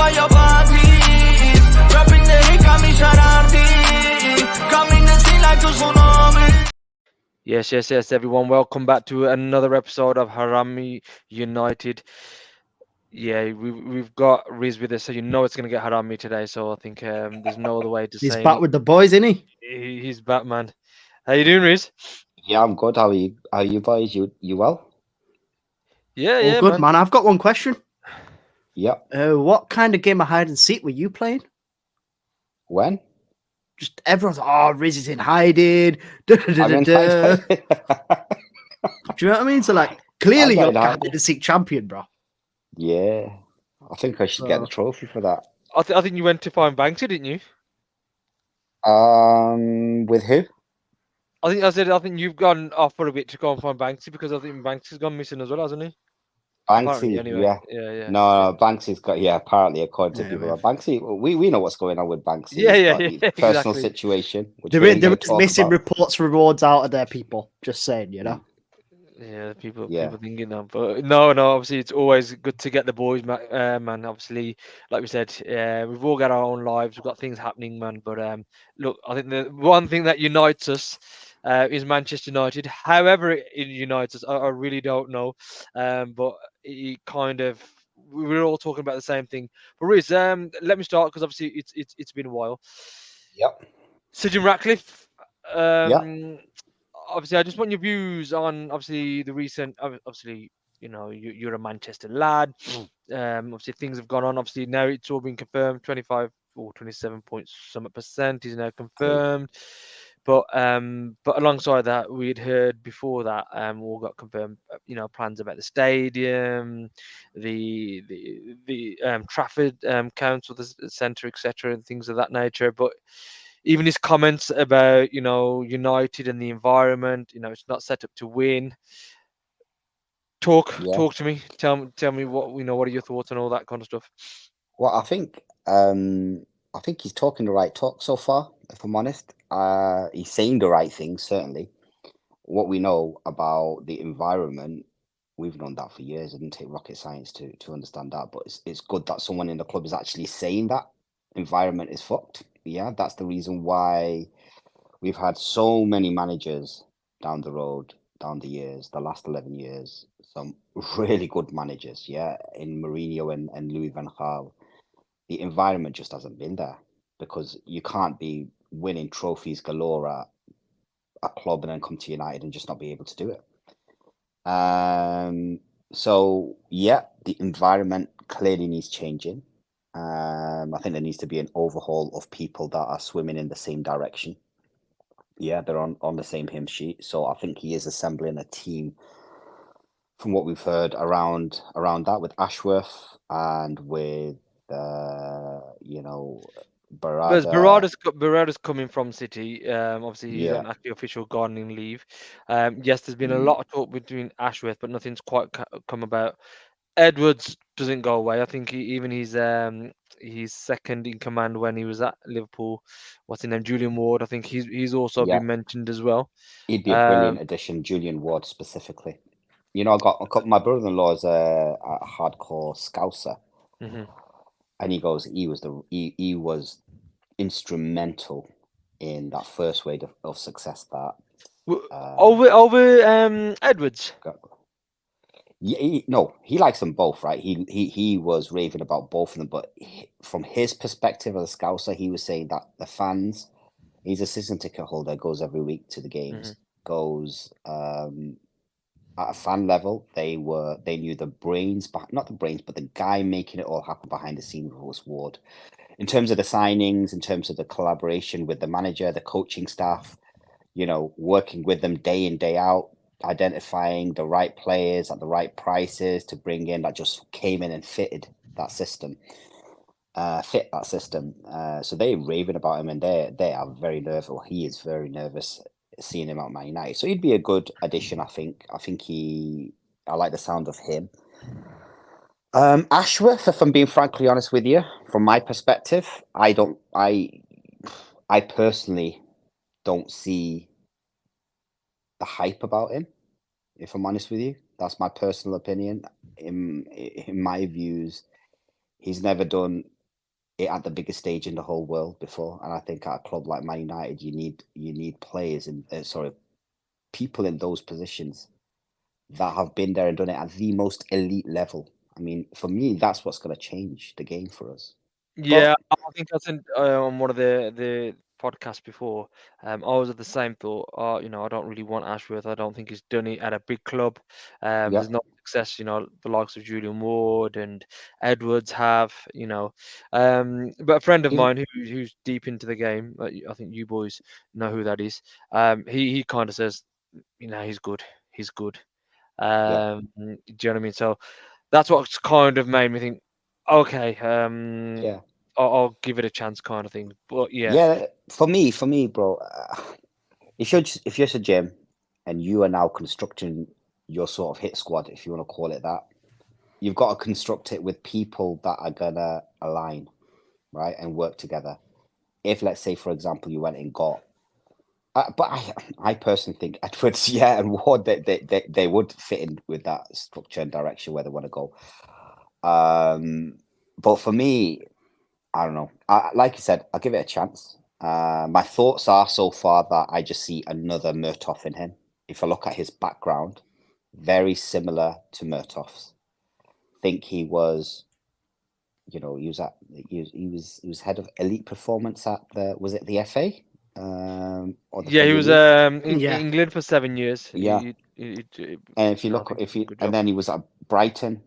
by your parties. Dropping the hit, got me Haraami. Coming the scene like a tsunami. Yes, everyone. Welcome back to another episode of Haraami United. Yeah, we've got Riz with us, so you know it's gonna get Haraami today. So I think there's no other way to He's say back with the boys, isn't he? he's Batman. How you doing, Riz? Yeah, I'm good. How are you? How are you boys? You well? Yeah, All yeah, good, man. I've got one question. Yep. What kind of game of hide and seek were you playing? When? Just everyone's Riz is in hiding. Da, da, da, I'm in da, da. hiding. Do you know what I mean? So like clearly I'm you're not in hide hiding. and seek champion, bro. Yeah, I think I should get the trophy for that. I think you went to find Banksy, didn't you? With who? I think you've gone off for a bit to go and find Banksy because I think Banksy's gone missing as well, hasn't he? Apparently, Banksy. anyway. Yeah. Yeah. No, Banksy's got. Yeah, apparently, according to Yeah, people, man. Banksy. We know what's going on with Banksy. Yeah, He's yeah, got yeah, his personal exactly. situation, which There we ain't is gonna talk missing about. reports, rewards out of there, people. Just saying, you know. Yeah, people Yeah. thinking that, but no. Obviously, it's always good to get the boys, man. Obviously, like we said, we've all got our own lives. We've got things happening, man. But look, I think the one thing that unites us is Manchester United. However, it unites us, I really don't know. But it kind of we're all talking about the same thing. But Riz, let me start because obviously it's been a while. Yep. Sir Jim Ratcliffe. Yep. Obviously, I just want your views on obviously the recent. Obviously, you're a Manchester lad. Obviously, things have gone on. Obviously, now it's all been confirmed. 25 or 27 point some percent is now confirmed. But alongside that, we'd heard before that all got confirmed. Plans about the stadium, the Trafford Council, the centre, etc., and things of that nature. But even his comments about United and the environment, it's not set up to win. Talk to me. Tell me what what are your thoughts on all that kind of stuff? Well, I think he's talking the right talk so far. If I'm honest, he's saying the right things. Certainly, what we know about the environment, we've known that for years. It didn't take rocket science to understand that. But it's good that someone in the club is actually saying that environment is fucked. Yeah, that's the reason why we've had so many managers down the road, down the years, the last 11 years, some really good managers, yeah, in Mourinho and Louis van Gaal. The environment just hasn't been there because you can't be winning trophies galore at a club and then come to United and just not be able to do it. So yeah, the environment clearly needs changing. I think there needs to be an overhaul of people that are swimming in the same direction. Yeah, they're on the same hymn sheet. So I think he is assembling a team from what we've heard around that with Ashworth and with Because Barada. Barada's coming from City. Obviously he's Yeah. on actually official gardening leave. Yes, there's been a Mm. lot of talk between Ashworth, but nothing's quite come about. Edwards doesn't go away. I think even he's second in command when he was at Liverpool. What's his name? Julian Ward. I think he's also Yeah. been mentioned as well. He'd be a brilliant addition, Julian Ward specifically. I got my brother-in-law is a hardcore Scouser, and he goes, he was instrumental in that first wave of success that over Edwards. Yeah, he likes them both, right? He was raving about both of them, but from his perspective as a Scouser, he was saying that the fans, he's a season ticket holder, goes every week to the games, goes at a fan level, they knew the brains, not the brains, but the guy making it all happen behind the scenes was Ward. In terms of the signings, in terms of the collaboration with the manager, the coaching staff, working with them day in, day out, identifying the right players at the right prices to bring in that just came in and fit that system. So they're raving about him and they are very nervous, or he is very nervous seeing him at Man United. So he'd be a good addition, I think. I like the sound of him. Ashworth, if I'm being frankly honest with you, from my perspective, I personally don't see the hype about him. If I'm honest with you, that's my personal opinion. In my views, he's never done it at the biggest stage in the whole world before. And I think at a club like Man United, you need players and people in those positions that have been there and done it at the most elite level. I mean, for me, that's what's going to change the game for us. Yeah, But I think I said on one of the podcasts before. I was of the same thought. I don't really want Ashworth. I don't think he's done it at a big club. yeah, There's no success. The likes of Julian Ward and Edwards have. But a friend of he, mine who's deep into the game. I think you boys know who that is. He kind of says, he's good. He's good. yeah, Do you know what I mean? So that's what's kind of made me think, okay, yeah, I'll give it a chance, kind of thing. But yeah, yeah. For me, bro. If you're a gym and you are now constructing your sort of hit squad, if you want to call it that, you've got to construct it with people that are gonna align, right, and work together. If, let's say, for example, you went and got, but I personally think Edwards, yeah, and Ward, they would fit in with that structure and direction where they want to go. But for me, I don't know. Like you said, I'll give it a chance. My thoughts are so far that I just see another Murtough in him. If I look at his background, very similar to Murtough's. Think he was, he was head of elite performance at the FA, or the yeah, he Premier was League. in Yeah. England for 7 years. Yeah, and if you I look, think he did a good and job. then he was at Brighton,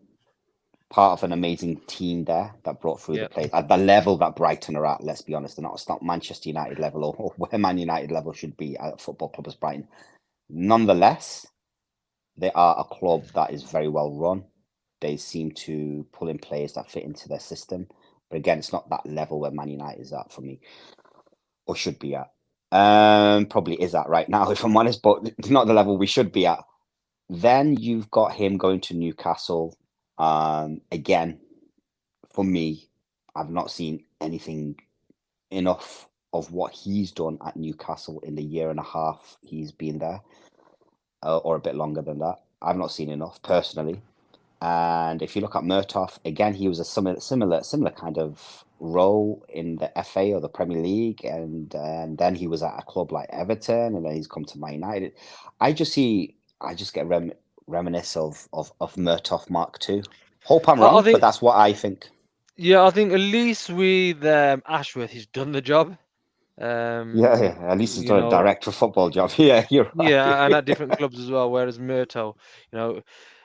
part of an amazing team there that brought through the Yeah, players at the level that Brighton are at. Let's be honest, it's not Manchester United level or where Man United level should be at a football club as Brighton. Nonetheless, they are a club that is very well run. They seem to pull in players that fit into their system. But again, it's not that level where Man United is at for me, or should be at. Probably is at right now, if I'm honest, but it's not the level we should be at. Then you've got him going to Newcastle. Again, for me, I've not seen anything enough of what he's done at Newcastle in the year and a half he's been there, or a bit longer than that. I've not seen enough personally. And if you look at Murtough, again, he was a similar kind of role in the FA or the Premier League, and then he was at a club like Everton, and then he's come to Man United. I just get reminisce of Murtough Mark II. Hope I'm I wrong, but think. that's what I think. Yeah, I think at least with Ashworth, he's done the job. Yeah, Um, yeah. At least he's you done a know, director of football job. Yeah, you're yeah, and right. at different clubs as well. Whereas Murto,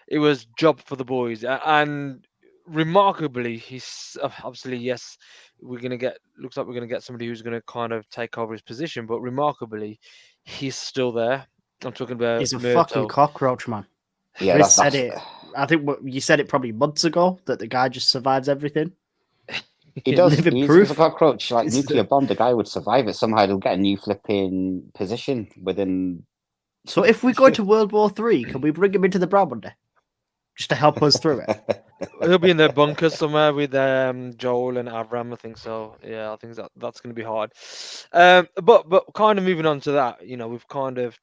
it was job for the boys, and remarkably, he's obviously yes, looks like we're gonna get somebody who's gonna kind of take over his position, but remarkably, he's still there. I'm talking about He's a fucking Murto. cockroach, man. Yeah, Chris said that's it. I think you said it probably months ago that the guy just survives everything. he does. Living He's a proof. cockroach, like It's nuclear the- bomb. The guy would survive it somehow. He'll get a new flipping position within. So if we go to World War III, can we bring him into the Brown Monday just to help us through it? He'll be in the bunker somewhere with Joel and Avram, I think so. Yeah, I think that's going to be hard. But kind of moving on to that, we've kind of,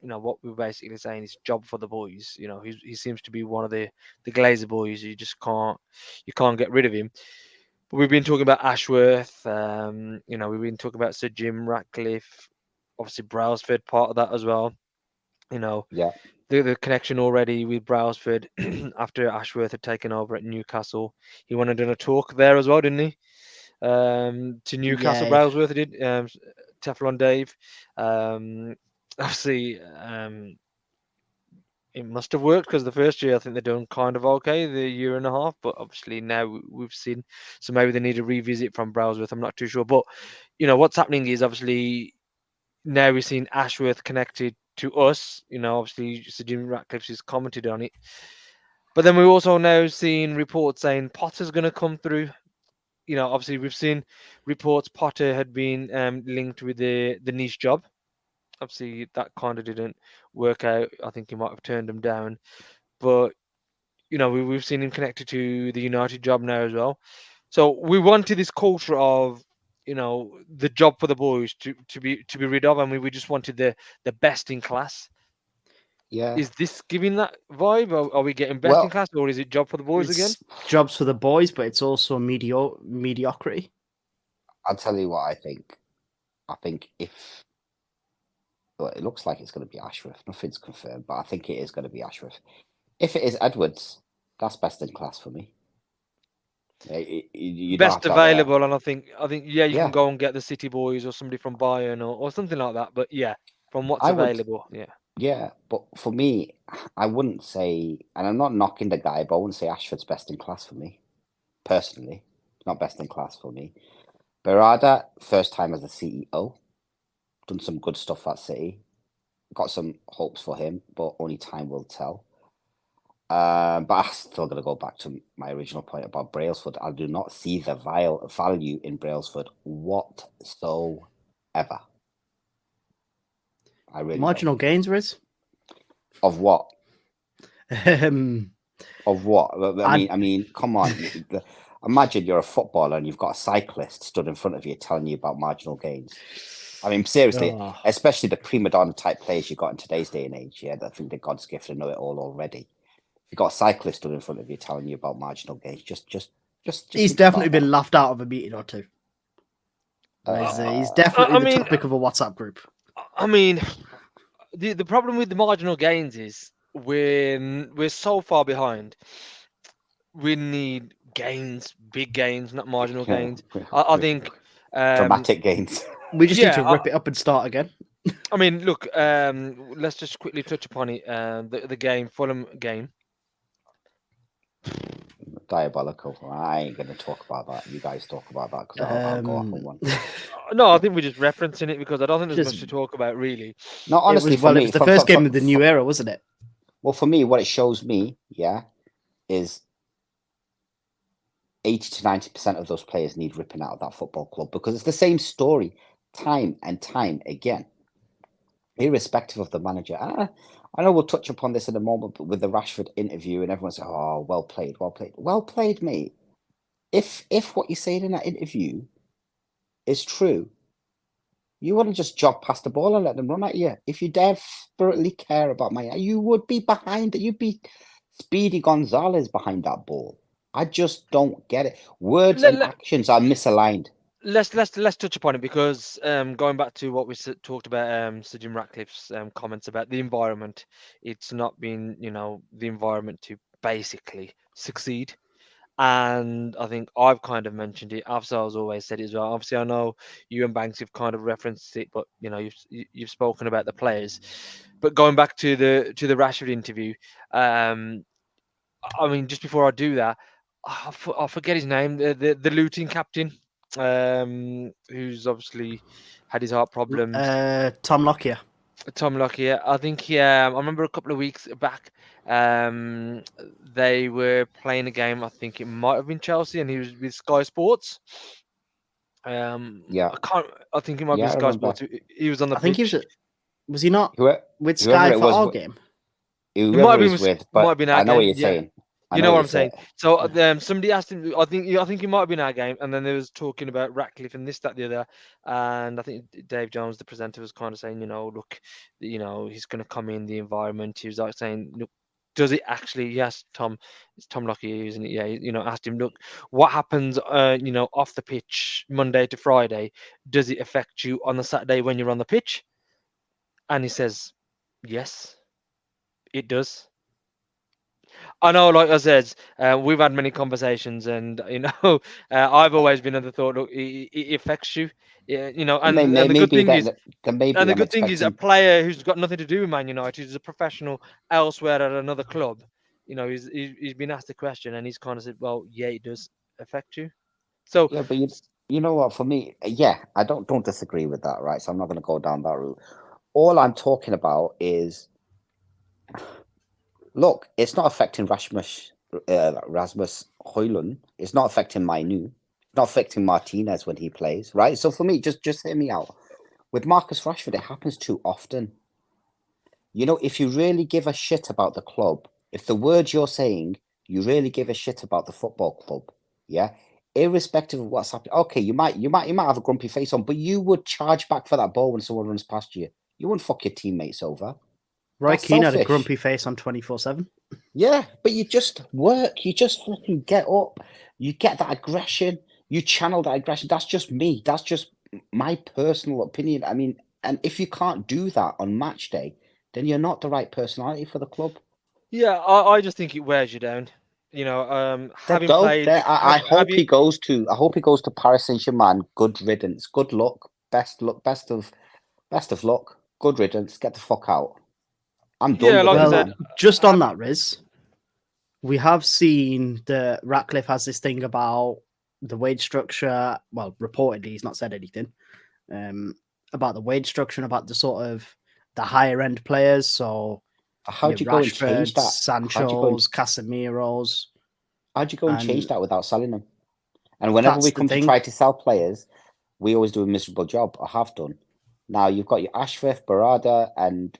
what we're basically saying is job for the boys. He seems to be one of the Glazer boys. You can't get rid of him. But we've been talking about Ashworth. We've been talking about Sir Jim Ratcliffe. Obviously, Brailsford part of that as well. You know, Yeah, the connection already with Brailsford after Ashworth had taken over at Newcastle. He went and done a talk there as well, didn't he? To Newcastle, Yeah. Brailsworth did. Teflon Dave. Obviously, it must have worked because the first year I think they're doing kind of okay, the year and a half, but obviously now we've seen, so maybe they need a revisit from Brailsworth. I'm not too sure, but what's happening is obviously now we've seen Ashworth connected to us. Obviously Sir Jim Ratcliffe has commented on it, but then we've also now seen reports saying Potter's going to come through. Obviously we've seen reports Potter had been linked with the niche job. Obviously that kind of didn't work out. I think he might have turned him down, but we've seen him connected to the United job now as well. So we wanted this culture of the job for the boys to be rid of. I mean, we just wanted the best in class. Yeah. Is this giving that vibe? Are we getting best Well, in class, or is it job for the boys again? It's jobs for the boys, but it's also mediocrity. I'll tell you what I think. I think if well, it looks like it's going to be Ashworth. Nothing's confirmed, but I think it is going to be Ashworth. If it is Edwards, that's best in class for me. You don't have Best to have a, available, and I think yeah, you Yeah. can go and get the City boys or somebody from Bayern or something like that. But yeah, from what's I would- available, yeah. Yeah, but for me, I wouldn't say, and I'm not knocking the guy, but I wouldn't say Ashford's best in class for me. Personally, not best in class for me. Berada, first time as a CEO, done some good stuff at City. Got some hopes for him, but only time will tell. But I'm still going to go back to my original point about Brailsford. I do not see the value in Brailsford whatsoever. I really Marginal gains, Riz. don't. Of what? Um, Of what? I- I mean, come on. Imagine you're a footballer and you've got a cyclist stood in front of you telling you about marginal gains. I mean, seriously, Oh. especially the prima donna type players you got in today's day and age. Yeah, that think they're God's gift and know it all already. You've got a cyclist stood in front of you telling you about marginal gains. Just He's think definitely about been that. laughed out of a meeting or two. He's definitely I the mean- topic of a WhatsApp group. I mean, the problem with the marginal gains is we're so far behind. We need gains, big gains, not marginal gains. I think Dramatic gains. We just need yeah, to rip it up and start again. I mean, look, let's just quickly touch upon it. The game, Fulham game. Diabolical. I ain't going to talk about that. You guys talk about that because I'll go off on one. No, I think we're just referencing it because I don't think there's Just- much to talk about really. No, honestly, it was for me, the first game of the new era, wasn't it? Well, for me, what it shows me, yeah, is 80 to 90% of those players need ripping out of that football club because it's the same story time and time again, irrespective of the manager. I know we'll touch upon this in a moment, but with the Rashford interview and everyone's like, oh, well played, mate. If what you're saying in that interview is true, you wouldn't just jog past the ball and let them run at you. If you desperately care about you would be behind it. You'd be Speedy Gonzalez behind that ball. I just don't get it. Words and actions are misaligned. Let's touch upon it because going back to what we talked about, Sir Jim Ratcliffe's comments about the environment, it's not been the environment to basically succeed. And I think I've kind of mentioned it. Afzal's always said it as well. Obviously, I know you and Banks have kind of referenced it, but you've spoken about the players. But going back to the Rashford interview, I mean, just before I do that, I forget his name. The Luton captain, who's obviously had his heart problems. Tom Lockyer. Tom Lockyer. I think I remember a couple of weeks back, they were playing a game. I think it might have been Chelsea, and he was with Sky Sports. Yeah. I think it might Yeah, be I Sky remember. Sports. He was on the I think pitch. was he not Whoever with Sky it for was, our game? might whoever have he's been with, might but have been our I know what game, you're yeah. saying. You know what I'm saying? So somebody asked him. I think it might have been our game, and then there was talking about Ratcliffe and this, that, the other. And I think Dave Jones, the presenter, was kind of saying, look, he's going to come in the environment. He was like saying, look, does it actually? Yes, Tom. It's Tom Lockyer using it. Yeah, asked him, look, what happens? Off the pitch Monday to Friday. Does it affect you on the Saturday when you're on the pitch? And he says, yes, it does. I know, like I said, we've had many conversations, and I've always been of the thought, look, it affects you, and the good thing is, and the good thing is, a player who's got nothing to do with Man United, who's a professional elsewhere at another club, he's been asked the question, and he's kind of said, well, yeah, it does affect you. So yeah, but you know what? For me, yeah, I don't disagree with that, right? So I'm not going to go down that route. All I'm talking about is, look, it's not affecting Rasmus Højlund. It's not affecting Mainu. It's not affecting Martinez when he plays, right? So for me, just hear me out. With Marcus Rashford, it happens too often. If you really give a shit about the club, if the words you're saying, you really give a shit about the football club, yeah, irrespective of what's happening. Okay, you might have a grumpy face on, but you would charge back for that ball when someone runs past you. You wouldn't fuck your teammates over. Roy That's Keane had a selfish. grumpy face on 24/7. Yeah, but you just work. You just fucking get up. You get that aggression. You channel that aggression. That's just me. That's just my personal opinion. I mean, and if you can't do that on match day, then you're not the right personality for the club. Yeah, I just think it wears you down. You know, Then having go. played, There, I have hope you? he goes to. I hope he goes to Paris Saint-Germain. Good riddance. Good luck. Best luck. Best of luck. Good riddance. Get the fuck out. I'm done Yeah, with like I him, Well, said, man. just on have- that, Riz, we have seen that Ratcliffe has this thing about the wage structure. Well, reportedly, he's not said anything about the wage structure and about the sort of the higher end players. So How'd your you go and change Rashfords, that? How'd you go and Sancho's, Casemiro's, change and that without selling them? And whenever that's we the come to thing. try to sell players, we always do a miserable job. I have done. Now you've got your Ashworth, Barada, and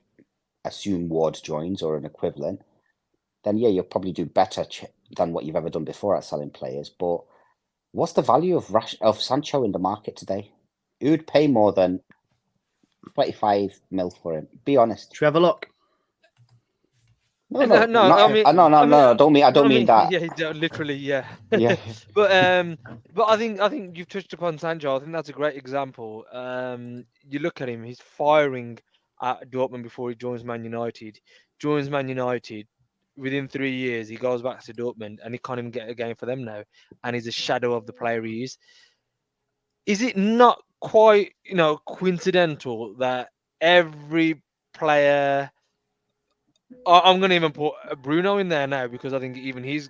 assume Ward joins or an equivalent. Then yeah, you'll probably do better than what you've ever done before at selling players. But what's the value of Sancho in the market today? Who would pay more than 25 mil for him? Be honest. Should we have a look? No, no, not, I mean, no, I don't mean that. yeah, literally, yeah. Yeah. But I think you've touched upon Sancho. I think that's a great example. You look at him; he's firing at Dortmund before he joins Man United. Joins Man United. Within 3 years, he goes back to Dortmund, and he can't even get a game for them now. And he's a shadow of the player he is. Is it not quite, coincidental that every player? I'm going to even put Bruno in there now because I think even he's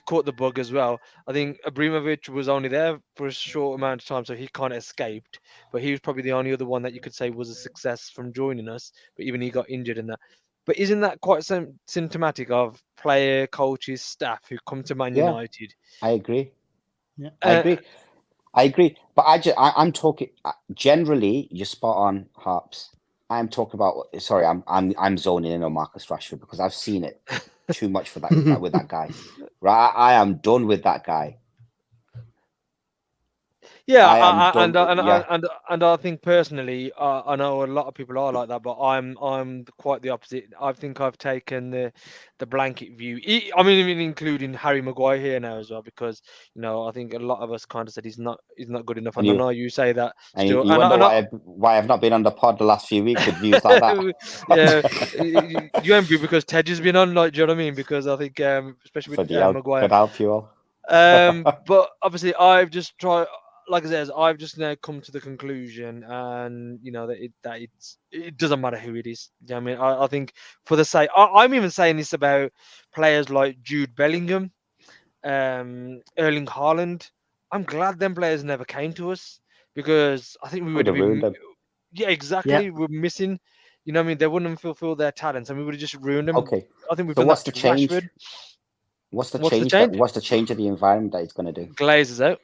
caught the bug as well. I think Abramovich was only there for a short amount of time, so he kind of escaped. But he was probably the only other one that you could say was a success from joining us. But even he got injured in that. But isn't that quite symptomatic of player, coaches, staff who come to Man Yeah. United? I agree. Yeah. I agree. But I'm talking generally. You're spot on, Harps. I'm talking about. Sorry, I'm zoning in on Marcus Rashford because I've seen it too much for that with that guy. Right, I am done with that guy. Yeah, I am done. and I think personally, I know a lot of people are like that, but I'm quite the opposite. I think I've taken the blanket view. I mean, even including Harry Maguire here now as well, because I think a lot of us kind of said he's not good enough, and I know you say that And still. you wonder why I've not been on the pod the last few weeks with views like that. Yeah, you angry because Tej has been on, like, do you know what I mean? Because I think, especially with Maguire. Could help you all. But obviously, I've just tried. Like I said, I've just now come to the conclusion, and that it doesn't matter who it is. You know what I mean? I think for the sake, I'm even saying this about players like Jude Bellingham, Erling Haaland. I'm glad them players never came to us because I think we would have ruined them. Yeah, exactly. We're missing. You know what I mean? They wouldn't fulfill their talents, and we would have just ruined them. Okay. I think we've So done what's that the to change? Rashford. What's the What's the change? change? What's the change of the environment that it's going to do? Glazers out.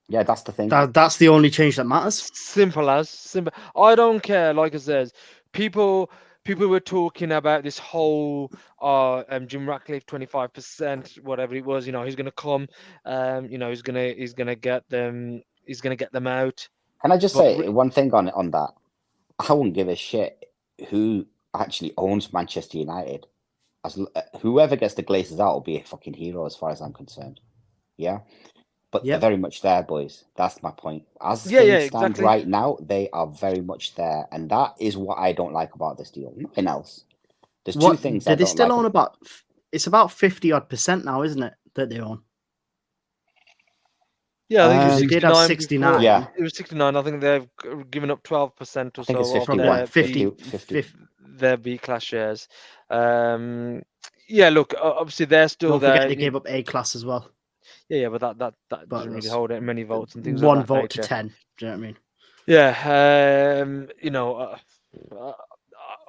Yeah, that's the thing. That's the only change that matters. Simple. I don't care. Like I says, people were talking about this whole Jim Ratcliffe 25%, whatever it was. He's gonna come. He's gonna get them. He's gonna get them out. Can I just But say one thing on that? I wouldn't give a shit who actually owns Manchester United. Whoever gets the Glazers out will be a fucking hero as far as I'm concerned. Yeah. But they're very much there, boys. That's my point. As things stand right now, they are very much there. And that is what I don't like about this deal. Nothing else. There's two things I don't like. They still own about... It's about 50-odd% now, isn't it, that they own? Yeah, I think it was 69. 69. Yeah. It was 69. I think they've given up 12% or so. I think it's 51. 50. Their B-class shares. Yeah, look, obviously they're still Don't there. forget they gave up A-class as well. Yeah, but that doesn't really hold many votes and things. One like that vote nature. to 10. Do you know what I mean? Yeah,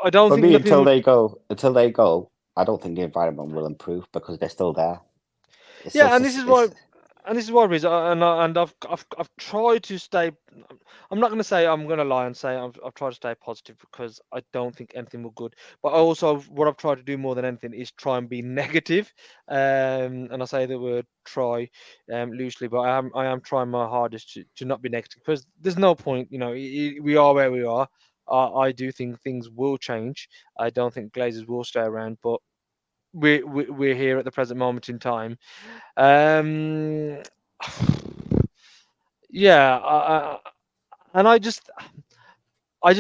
I don't think until they go, I don't think the environment will improve because they're still there. This is why, Riz, and I've tried to stay. I'm not going to say I'm going to lie and say I've tried to stay positive because I don't think anything will good. But also, what I've tried to do more than anything is try and be negative. And I say the word "try" loosely, but I am trying my hardest to not be negative because there's no point. We are where we are. I do think things will change. I don't think Glazers will stay around, but we're here at the present moment in time. Um, yeah, and I just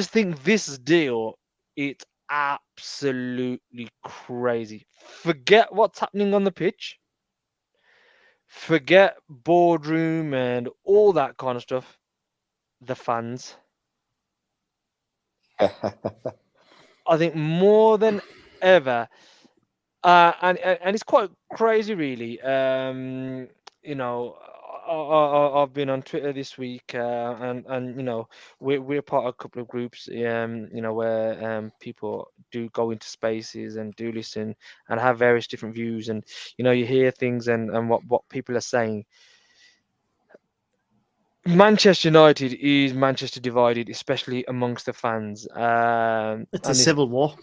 think this deal, it's absolutely crazy. Forget what's happening on the pitch. Forget boardroom and all that kind of stuff. The fans. I think more than ever, and it's quite crazy, really. You know, I've been on Twitter this week, and you know, we're part of a couple of groups, you know, where people do go into spaces and do listen and have various different views, and you know, you hear things and what people are saying. Manchester United is Manchester divided, especially amongst the fans. It's a civil war.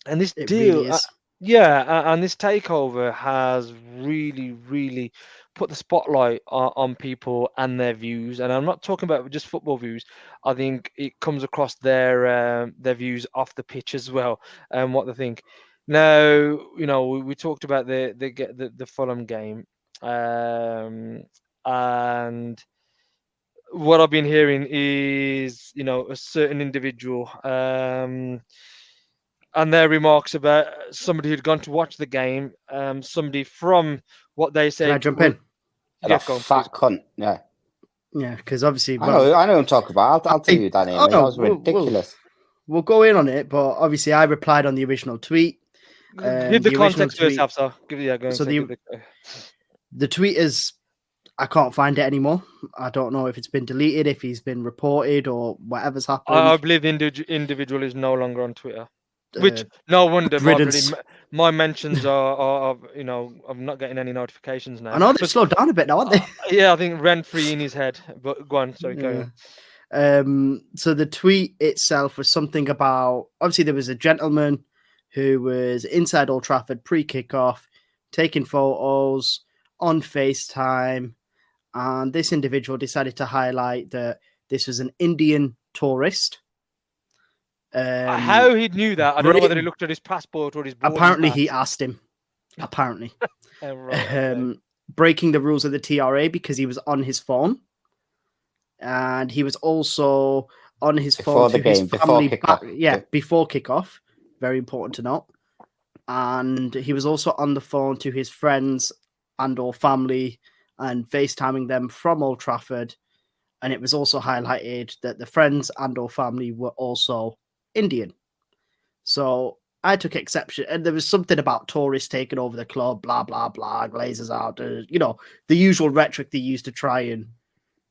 And this It deal, really is. yeah, and this takeover has really put the spotlight on people and their views. And I'm not talking about just football views. I think it comes across their views off the pitch as well, and what they think. Now, you know, we talked about the Fulham game, and what I've been hearing is, you know, a certain individual, and their remarks about somebody who'd gone to watch the game, somebody from what they Can I said jump would, in? yeah, That go on, please. fat cunt. Yeah, Yeah, because obviously, I know who I'm talking about. I'll tell you that name. oh That no, was ridiculous. we'll go in on it, but obviously, I replied on the original tweet. Give the The original context first, tweet. Hafsa. Give yeah, go on, So so give the the tweet is, I can't find it anymore. I don't know if it's been deleted, if he's been reported, or whatever's I happened. believe the individual is no longer on Twitter. Which, Uh, no wonder riddance. my mentions are, you know, I'm not getting any notifications now. I know they've But slowed down a bit now, haven't they? yeah, I think rent free in his head. But go on, sorry, carry on. So the tweet itself was something about, obviously there was a gentleman who was inside Old Trafford pre-kickoff, taking photos on FaceTime, and this individual decided to highlight that this was an Indian tourist. How he knew that, I don't know whether he looked at his passport or his boarding Apparently pass. he asked him. Apparently. Right, okay. Breaking the rules of the TRA because he was on his phone. And he was also on his Before phone the to his game, family before kickoff. before kickoff. Very important to note. And he was also on the phone to his friends and or family and FaceTiming them from Old Trafford. And it was also highlighted that the friends and or family were also Indian. So I took exception. And there was something about tourists taking over the club, blah, blah, blah, Glazers out. You know, the usual rhetoric they use to try and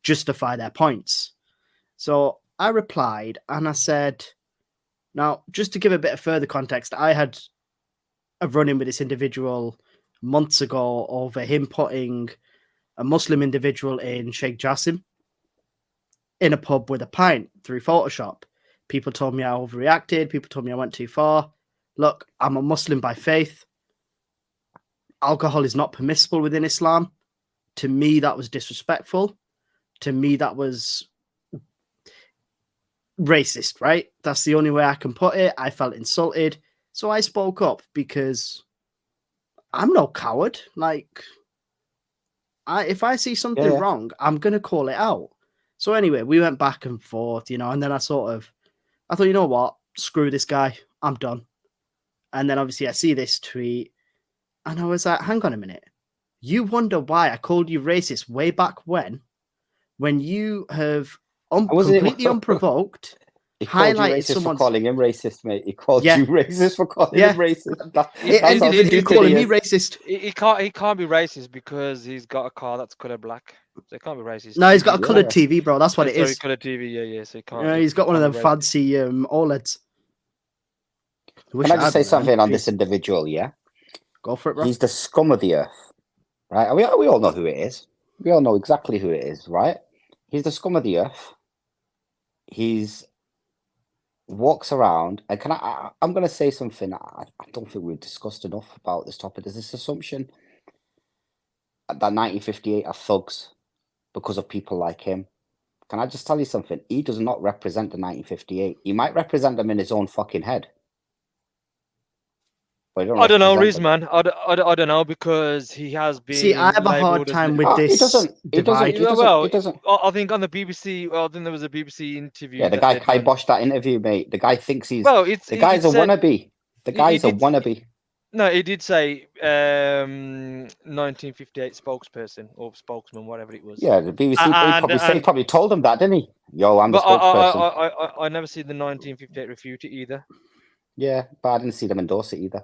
justify their points. So I replied and I said, now, just to give a bit of further context, I had a run-in with this individual months ago over him putting a Muslim individual in Sheikh Jassim in a pub with a pint through Photoshop. People told me I overreacted. People told me I went too far. Look, I'm a Muslim by faith. Alcohol is not permissible within Islam. To me, that was disrespectful. To me, that was racist, right? That's the only way I can put it. I felt insulted. So I spoke up because I'm no coward. Like, if I see something wrong, I'm going to call it out. So anyway, we went back and forth, you know, and then I thought, you know what? Screw this guy. I'm done. And then obviously I see this tweet and I was like, hang on a minute. You wonder why I called you racist way back when you have completely unprovoked He called you racist for calling him racist, mate. He called you racist for calling him racist. He's calling me racist. He can't be racist because he's got a car that's color black. So he can't be racist. No, he's got a coloured TV, bro. That's what it is. Coloured TV, yeah. So he can't. Yeah, he's got one of them fancy OLEDs. Can I just say something on this individual? Yeah, go for it, bro. He's the scum of the earth, right? We all know who it is. We all know exactly who it is, right? He's the scum of the earth. He's walks around, and I'm going to say something. I don't think we've discussed enough about this topic. There's this assumption that 1958 are thugs because of people like him. Can I just tell you something? He does not represent the 1958. He might represent them in his own fucking head. But he don't I don't know, represent Riz, them. man. I don't know because he has been See, I have a hard labelled as. time with Oh, this he doesn't. divide. Well, He doesn't. I think on the BBC. Well, I think there was a BBC interview Yeah, the that guy they'd done. kiboshed that interview, mate. The guy thinks he's. Well, The guy's it a said wannabe. The he guy's a did. wannabe. No, it did say 1958 spokesperson or spokesman, whatever it was. Yeah, the BBC. He And probably told him that, didn't he? Yo, I'm the but spokesperson. I never seen the 1958 refute it either. Yeah, but I didn't see them endorse it either.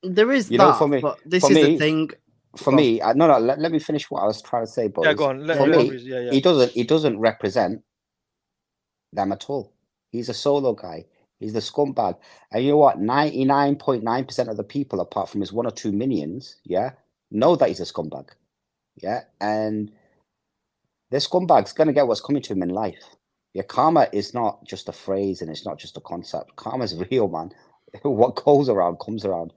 There is You know, that, for me, but this for is me, the thing. For Go on. me, no. Let me finish what I was trying to say, boys. Yeah, go on. For me, yeah. he doesn't represent them at all. He's a solo guy. He's the scumbag. And you know what? 99.9% of the people, apart from his 1 or 2 minions, yeah, know that he's a scumbag. Yeah. And this scumbag's going to get what's coming to him in life. Yeah. Karma is not just a phrase and it's not just a concept. Karma's real, man. What goes around comes around.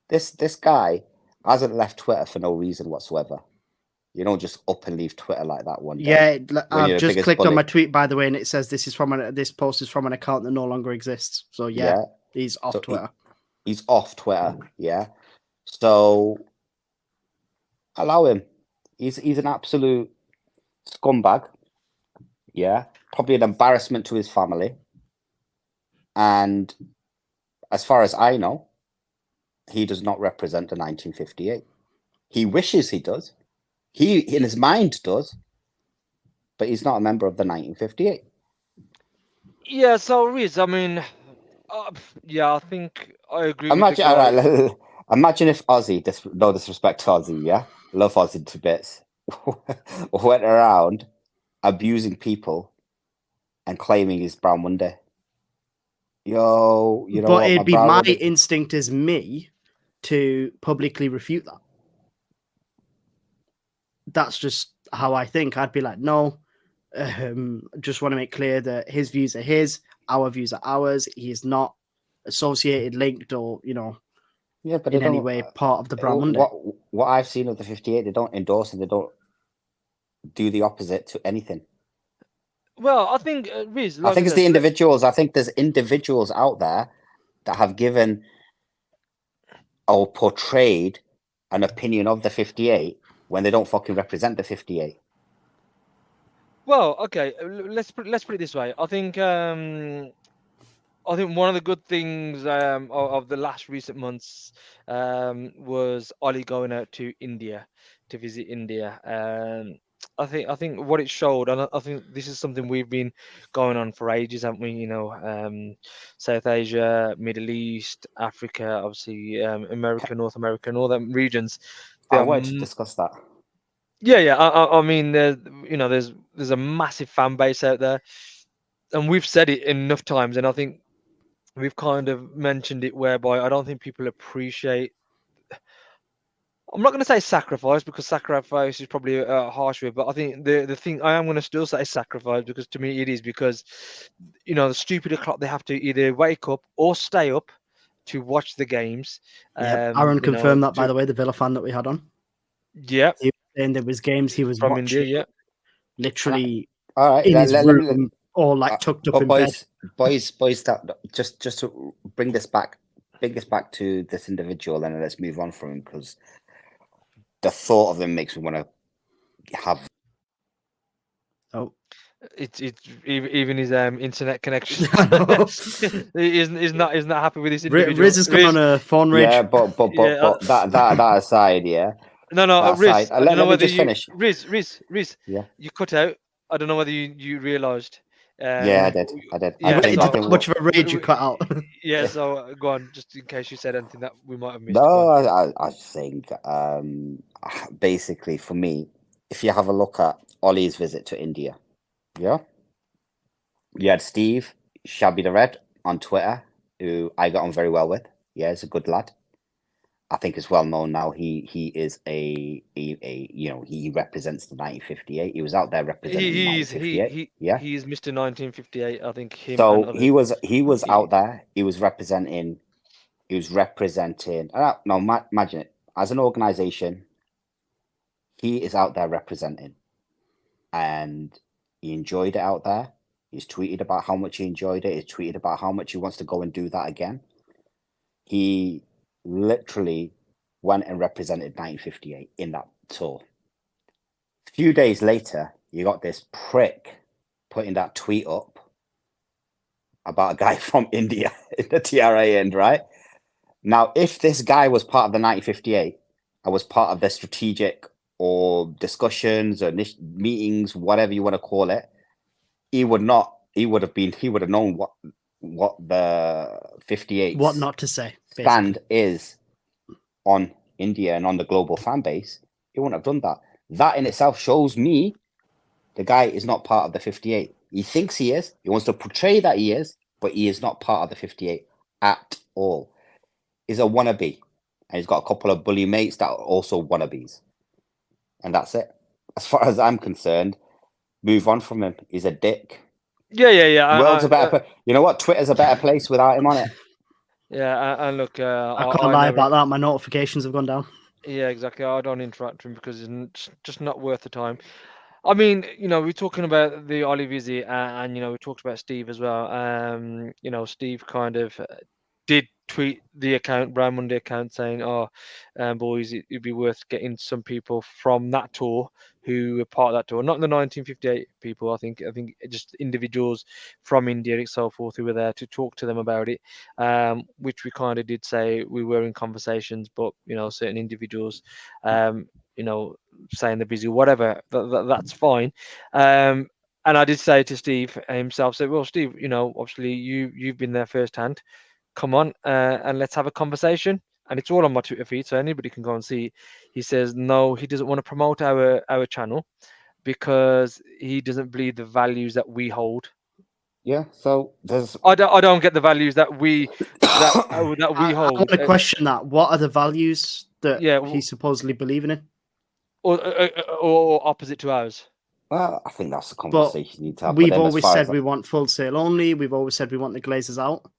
This guy hasn't left Twitter for no reason whatsoever. You don't just up and leave Twitter like that one day. Yeah, when you're I've the just biggest clicked on bully. my tweet, by the way, and it says this post is from an account that no longer exists. So yeah. He's off So Twitter. He's off Twitter. Yeah. So allow him. He's an absolute scumbag. Yeah. Probably an embarrassment to his family. And as far as I know, he does not represent the 1958. He wishes he does. He, in his mind, does. But he's not a member of the 1958. Yeah, so Riz, I mean, yeah, I think I agree with Imagine, the guy. all right, imagine if Ozzy, no disrespect to Ozzy, yeah? Love Ozzy to bits. Went around abusing people and claiming he's Brown Munde. Yo, you know But what? it'd be Brown my Munde- instinct as me to publicly refute that. That's just how I think. I'd be like, no, just want to make clear that his views are his, our views are ours. He is not associated, linked, or yeah, but in any way part of the Brown Monday. What I've seen of the 58, they don't endorse and they don't do the opposite to anything. Well, I think Riz, I think it's the individuals. I think there's individuals out there that have given or portrayed an opinion of the 58 when they don't fucking represent the 58. Well, okay, let's put it this way. I think one of the good things of the last recent months was Ollie going out to India to visit India. I think what it showed, and I think this is something we've been going on for ages, haven't we? South Asia, Middle East, Africa, obviously America, North America, and all them regions. I wanted to discuss that. Yeah. I mean, there's a massive fan base out there, and we've said it enough times, and I think we've kind of mentioned it whereby I don't think people appreciate. I'm not going to say sacrifice because sacrifice is probably a harsh word, but I think the thing I am going to still say sacrifice because to me it is because the stupid o'clock they have to either wake up or stay up to watch the games. Aaron confirmed that, by the way, the Villa fan that we had on. Yeah. He was saying there was games he was from watching, India, yeah. literally all right, in his room or like tucked up in bed. Boys, just to bring this back to this individual, and let's move on from him because the thought of him makes me want to have. Oh, it's even his internet connection. He's not happy with this individual. Riz has come on a phone rage. Yeah, but that aside, yeah. No, Riz. I don't know whether you finish. Riz. Yeah. You cut out. I don't know whether you realised. Yeah, I did. Yeah, how much of a rage you cut out. Yeah, so go on, just in case you said anything that we might have missed. No, I think basically for me, if you have a look at Ollie's visit to India, yeah, you had Steve Shabby the Red on Twitter, who I got on very well with. Yeah, he's a good lad. I think it's well known now. He is he represents the 1958. He was out there representing the 1958. He's Mr. 1958. I think him. So he was out there. He was representing. Imagine it as an organization. He is out there representing, and He enjoyed it out there. He's tweeted about how much he enjoyed it. He's tweeted about how much he wants to go and do that again. He literally went and represented 1958 in that tour. A few days later, you got this prick putting that tweet up about a guy from India in the TRA end, right? Now, if this guy was part of the 1958, I was part of the strategic or discussions or meetings, whatever you want to call it, he would have known what the 58 What not to say, basically. stand is on India and on the global fan base. He wouldn't have done that. That in itself shows me the guy is not part of the 58. He thinks he is. He wants to portray that he is, but he is not part of the 58 at all. He's a wannabe. And he's got a couple of bully mates that are also wannabes. And that's it. As far as I'm concerned, move on from him. He's a dick. Yeah. World's a better you know what? Twitter's a better place without him on it. Yeah, and look, I can't lie about that. My notifications have gone down. Yeah, exactly. I don't interact with him because it's just not worth the time. I mean, we're talking about the Ollie visit, and we talked about Steve as well. Steve kind of did tweet the account, Brown Munde account, saying, boys, it'd be worth getting some people from that tour who were part of that tour, not the 1958 people. I think just individuals from India and so forth who were there to talk to them about it, which we kind of did say we were in conversations, but certain individuals, saying they're busy, whatever, that's fine. And I did say to Steve himself, well, Steve, obviously you've been there firsthand. Come on, and let's have a conversation. And it's all on my Twitter feed, so anybody can go and see. He says no, he doesn't want to promote our channel because he doesn't believe the values that we hold. Yeah, so there's. I don't get the values that we hold. I want to question that. What are the values that he's supposedly believing in, or opposite to ours? Well, I think that's the conversation you need to have. We've always said we want full sale only. We've always said we want the Glazers out.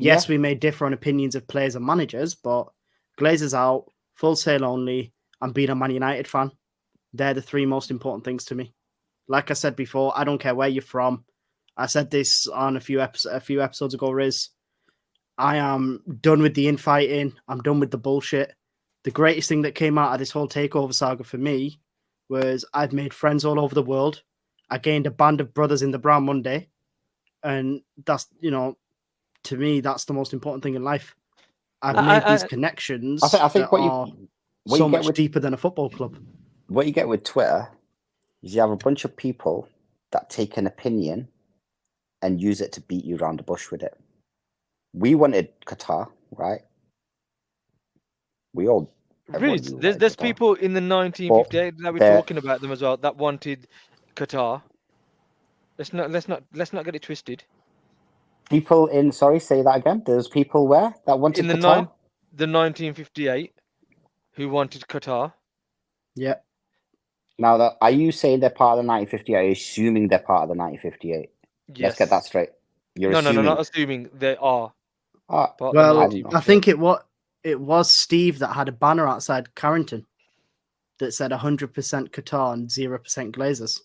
Yes, we may differ on opinions of players and managers, but Glazers out, full sale only, and being a Man United fan, they're the three most important things to me. Like I said before, I don't care where you're from. I said this on a few episodes ago, Riz. I am done with the infighting. I'm done with the bullshit. The greatest thing that came out of this whole takeover saga for me was I've made friends all over the world. I gained a band of brothers in the Brown Monday. And that's, to me, that's the most important thing in life. I've made these connections. I think what are what so you get much with, deeper than a football club. What you get with Twitter is you have a bunch of people that take an opinion and use it to beat you around the bush with it. We wanted Qatar, right? Riz, there's people in the 1958 that we're talking about them as well that wanted Qatar. Let's not get it twisted. People in say that again. There's people where that wanted in the Qatar? The 1958 who wanted Qatar. Yeah. Now, are you saying they're part of the 1958? Are you assuming they're part of the 1958? Yes. Let's get that straight. You're assuming. No, not assuming. They are. Well, I think it was Steve that had a banner outside Carrington that said 100% Qatar and 0% Glazers.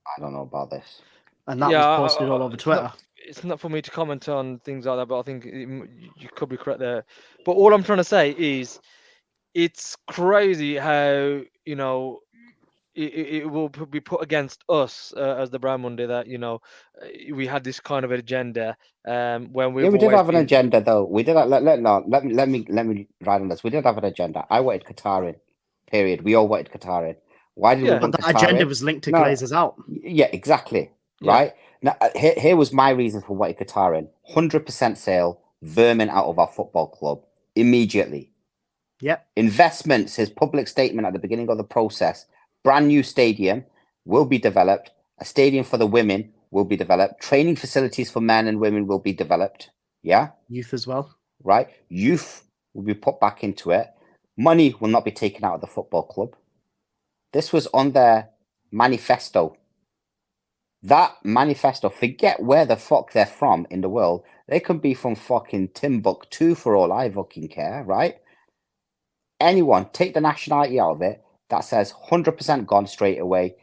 I don't know about this. And that was posted all over Twitter. It's not for me to comment on things like that, but I think you could be correct there. But all I'm trying to say is it's crazy how, it will be put against us as the Brown Monday that, we had this kind of agenda when we did have an agenda, though. We did. Let me write on this. We did have an agenda. I wanted Qatar in. Period. We all wanted Qatar in. Why did we want Qatar? The agenda was linked to Glazers out. Yeah, exactly. Yeah. Right. Now, here was my reason for wanting Qatar in. 100% sale, vermin out of our football club immediately. Yep. Investments, his public statement at the beginning of the process. Brand new stadium will be developed. A stadium for the women will be developed. Training facilities for men and women will be developed. Yeah. Youth as well. Right. Youth will be put back into it. Money will not be taken out of the football club. This was on their manifesto. That manifesto, forget where the fuck they're from in the world. They could be from fucking Timbuktu for all I fucking care, right? Anyone, take the nationality out of it, that says 100% gone straight away.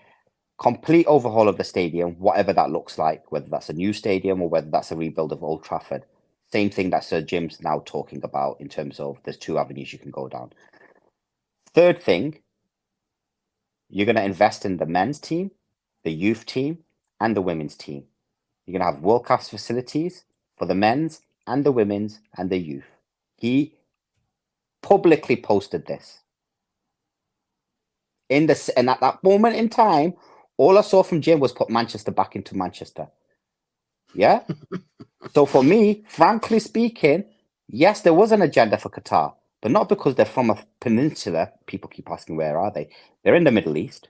complete overhaul of the stadium, whatever that looks like, whether that's a new stadium or whether that's a rebuild of Old Trafford. Same thing that Sir Jim's now talking about in terms of there's 2 avenues you can go down. Third thing, you're going to invest in the men's team, the youth team, and the women's team. You're going to have world-class facilities for the men's and the women's and the youth. He publicly posted this. And at that moment in time, all I saw from Jim was put Manchester back into Manchester. Yeah? So for me, frankly speaking, yes, there was an agenda for Qatar, but not because they're from a peninsula. People keep asking, where are they? They're in the Middle East.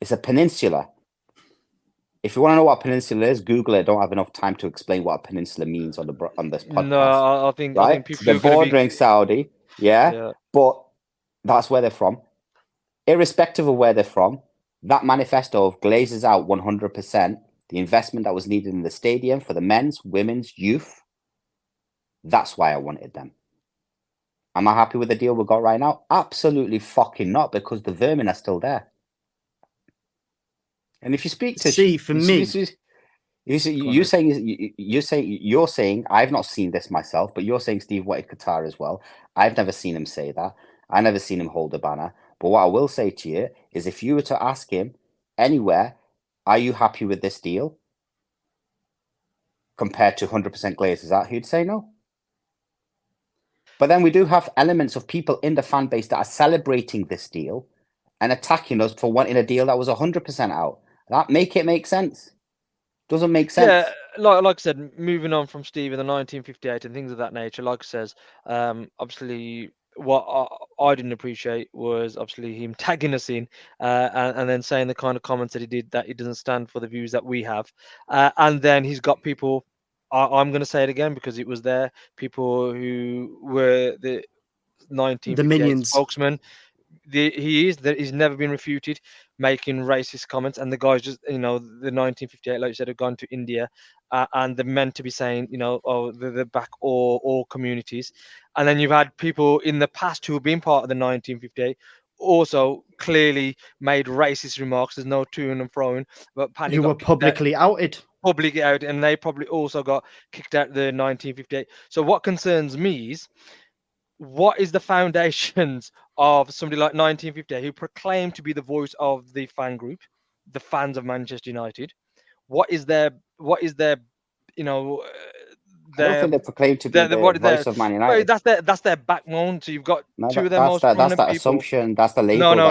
It's a peninsula. If you want to know what a peninsula is, Google it. I don't have enough time to explain what a peninsula means on this podcast. No, I think people they're bordering Saudi, yeah, but that's where they're from. Irrespective of where they're from, that manifesto glazes out 100% the investment that was needed in the stadium for the men's, women's, youth. That's why I wanted them. Am I happy with the deal we got right now? Absolutely fucking not, because the vermin are still there. And if you speak to you're saying I've not seen this myself, but you're saying Steve wanted Qatar as well. I've never seen him say that. I never seen him hold a banner. But what I will say to you is, if you were to ask him anywhere, are you happy with this deal compared to 100% Glazers, he'd say no. But then we do have elements of people in the fan base that are celebrating this deal and attacking us for wanting a deal that was 100% out. That make sense. Doesn't make sense. Yeah, like I said, moving on from Steve in the 1958 and things of that nature, like I says, obviously what I didn't appreciate was obviously him tagging us in and then saying the kind of comments that he did, that he doesn't stand for the views that we have. And then he's got people, I'm going to say it again because it was there, people who were the 1958 spokesman. He's never been refuted making racist comments, and the guys just, the 1958, like you said, have gone to India, and they're meant to be saying, they're back all communities. And then you've had people in the past who have been part of the 1958 also clearly made racist remarks. There's no to and froing, but you were publicly outed, and they probably also got kicked out of the 1958. So what concerns me is, what is the foundations of somebody like 1958 who proclaimed to be the voice of the fan group, the fans of Manchester United? What is their I don't think they proclaimed to be the voice of Man United. That's their backbone. So you've got two of their most prominent people. That's that assumption. That's the label. No.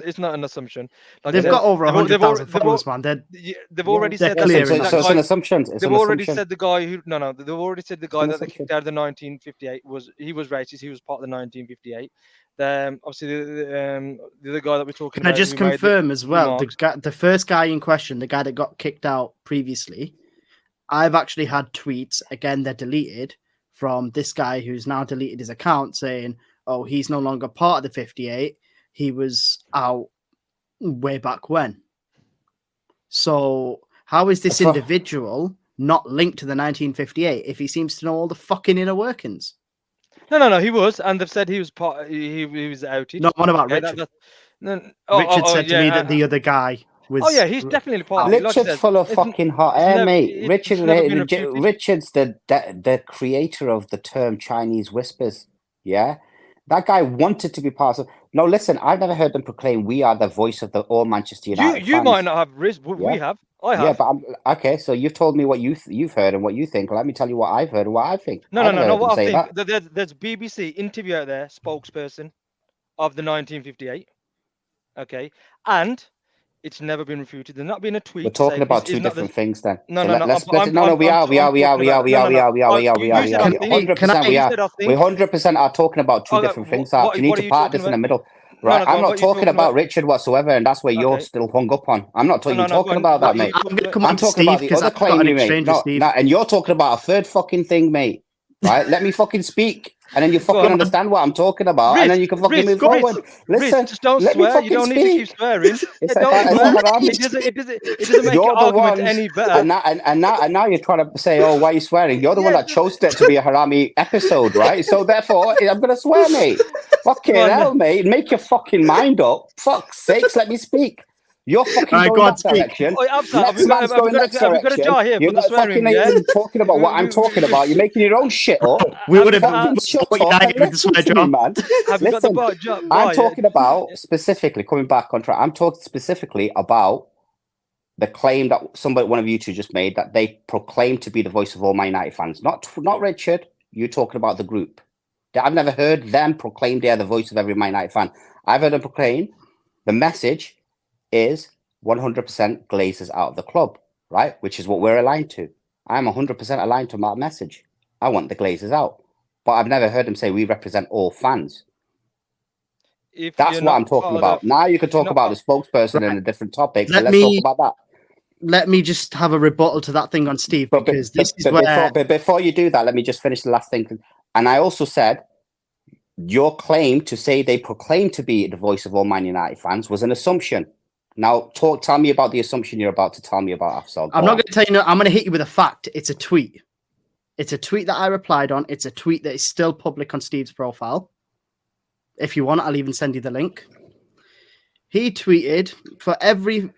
It's not an assumption. Like they've got over 100,000 followers, man. They've already said that. So it's an assumption. They've already said the guy who They've already said the guy that they kicked out of the 1958 was racist. He was part of the 1958. Obviously the other guy that we're talking about. Can I just confirm as well? The first guy in question, the guy that got kicked out previously, I've actually had tweets, again, they're deleted, from this guy who's now deleted his account saying, oh, he's no longer part of the 58. He was out way back when. So how is this individual not linked to the 1958 if he seems to know all the fucking inner workings? No, he was. And they've said he was part. He was outed. No, what about Richard? Richard said to me that the other guy... he's definitely part of it. Richard's full of fucking hot air, mate. Richard's the creator of the term Chinese whispers. Yeah, that guy wanted to be part of. No, listen, I've never heard them proclaim we are the voice of the all Manchester United. You might not have. We have. I have. Yeah, but okay. So you've told me what you've heard and what you think. Let me tell you what I've heard and what I think. No. What I think. There's BBC interview out there, spokesperson of the 1958. Okay, and it's never been refuted. There's not been a tweet. We're talking about two different things then. No. We are. 100% we are. We 100% are talking about two different things. You need to part this in the middle. Right, I'm not talking about Richard whatsoever, and that's where you're still hung up on. I'm not talking about that, mate. I'm talking about the other claim you made. And you're talking about a third fucking thing, mate. Right? Let me fucking speak. And then you fucking understand what I'm talking about, and then you can fucking move forward. Listen, just don't swear. You don't need to keep swearing. It doesn't make your argument any better. And now you're trying to say, oh, why are you swearing? You're the one that chose it to be a Haraami episode, right? So therefore, I'm gonna swear, mate. Fucking hell, mate. Make your fucking mind up. Fuck's sakes, let me speak. You're fucking Alright, going go on, that speak. direction. Oi, Absa, Next man's going next have we got a direction. jar here You're for the not swearing? fucking Yeah? even talking about what I'm talking about. You're making your own shit up. We would have Fucking shut up and united with the listen swear to me, jar. man. Have you got the Listen, bar? jar? I'm talking about specifically, coming back on track, I'm talking specifically about the claim that one of you two just made, that they proclaim to be the voice of all Man United fans. Not Richard. You're talking about the group. I've never heard them proclaim they are the voice of every Man United fan. I've heard them proclaim the message is 100% Glazers out of the club, right? Which is what we're aligned to. I'm 100% aligned to that message. I want the Glazers out. But I've never heard them say we represent all fans. That's what I'm talking about. Now you can talk about the spokesperson and a different topic, but let's talk about that. Let me just have a rebuttal to that thing on Steve, because this is where... Before you do that, let me just finish the last thing. And I also said, your claim to say they proclaim to be the voice of all Man United fans was an assumption. Now, tell me about the assumption you're about to tell me about, Afsal. I'm not going to tell you, I'm going to hit you with a fact. It's a tweet. It's a tweet that I replied on. It's a tweet that is still public on Steve's profile. If you want, I'll even send you the link. He tweeted, for every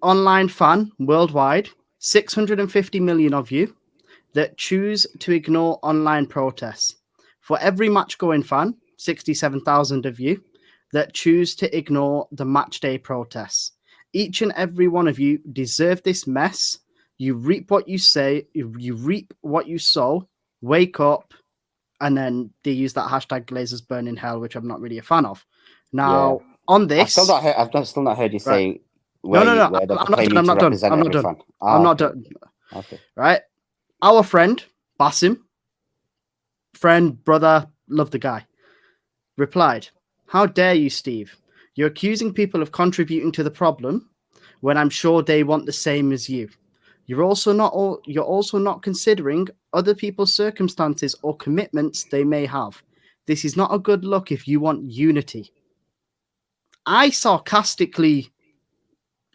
online fan worldwide, 650 million of you that choose to ignore online protests. For every match-going fan, 67,000 of you that choose to ignore the match day protests. Each and every one of you deserve this mess. You reap what you say. You reap what you sow. Wake up. And then they use that hashtag Glazers burn in hell, which I'm not really a fan of. Now, on this... I've still not heard you say... Right. No. I'm not done. I'm not done. Okay. Right? Our friend, Basim, brother, love the guy, replied, "How dare you, Steve? You're accusing people of contributing to the problem when I'm sure they want the same as you. You're also not considering other people's circumstances or commitments they may have. This is not a good look if you want unity." I sarcastically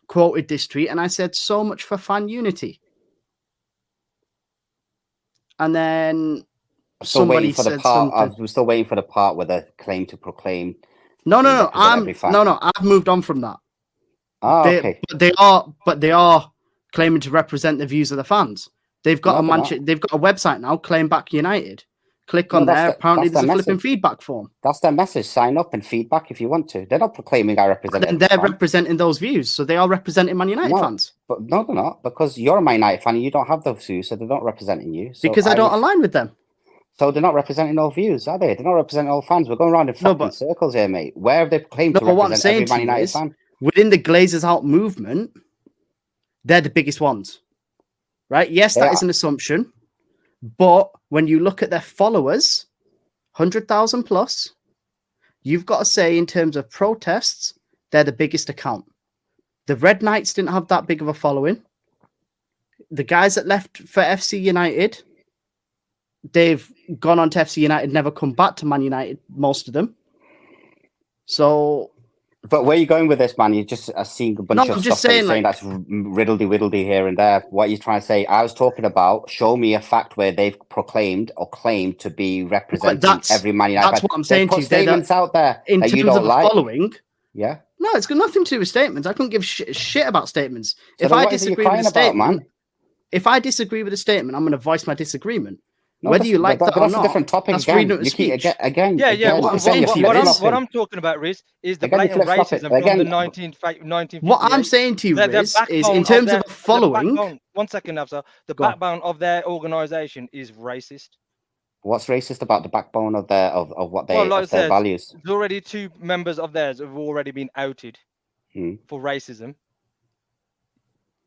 quoted this tweet and I said, "So much for fan unity." And then somebody said something. I'm still waiting for the part where they claim to proclaim. No. I've moved on from that. Okay. But they are claiming to represent the views of the fans. They've got they've got a website now, Claim Back United. Click on there. Apparently, there's a flipping feedback form. That's their message. Sign up and feedback if you want to. They're not proclaiming I represent. And they're representing those views, so they are representing Man United fans. But no, they're not, because you're a Man United fan and you don't have those views, so they're not representing you. So because I don't align with them. So they're not representing all views, are they? They're not representing all fans. We're going around in fucking circles here, mate. Where have they claimed to represent every Man United fan? Within the Glazers out movement, they're the biggest ones, right? Yes, that is an assumption, but when you look at their followers, 100,000 plus, you've got to say in terms of protests, they're the biggest account. The Red Knights didn't have that big of a following. The guys that left for FC United, they've gone on to FC United, never come back to Man United, most of them. So... But where are you going with this, man? You're just seeing a bunch of stuff saying that's riddledy here and there. What are you trying to say? I was talking about, show me a fact where they've proclaimed or claimed to be representing every Man United. That's what I'm saying to you. Statements out there in that terms you don't of like. Following. Yeah. No, it's got nothing to do with statements. I couldn't give shit about statements. So if I disagree with a statement, if I disagree with a statement, I'm going to voice my disagreement. No, whether you like that or that's not, a different topic. that's freedom of speech. What I'm talking about, Riz, is the blatant racism from the 1958. What I'm saying to you, Riz, is in terms of following... One second, Afzal. The backbone of their organisation is racist. What's racist about the backbone of their their values? There's already 2 members of theirs have already been outed for racism.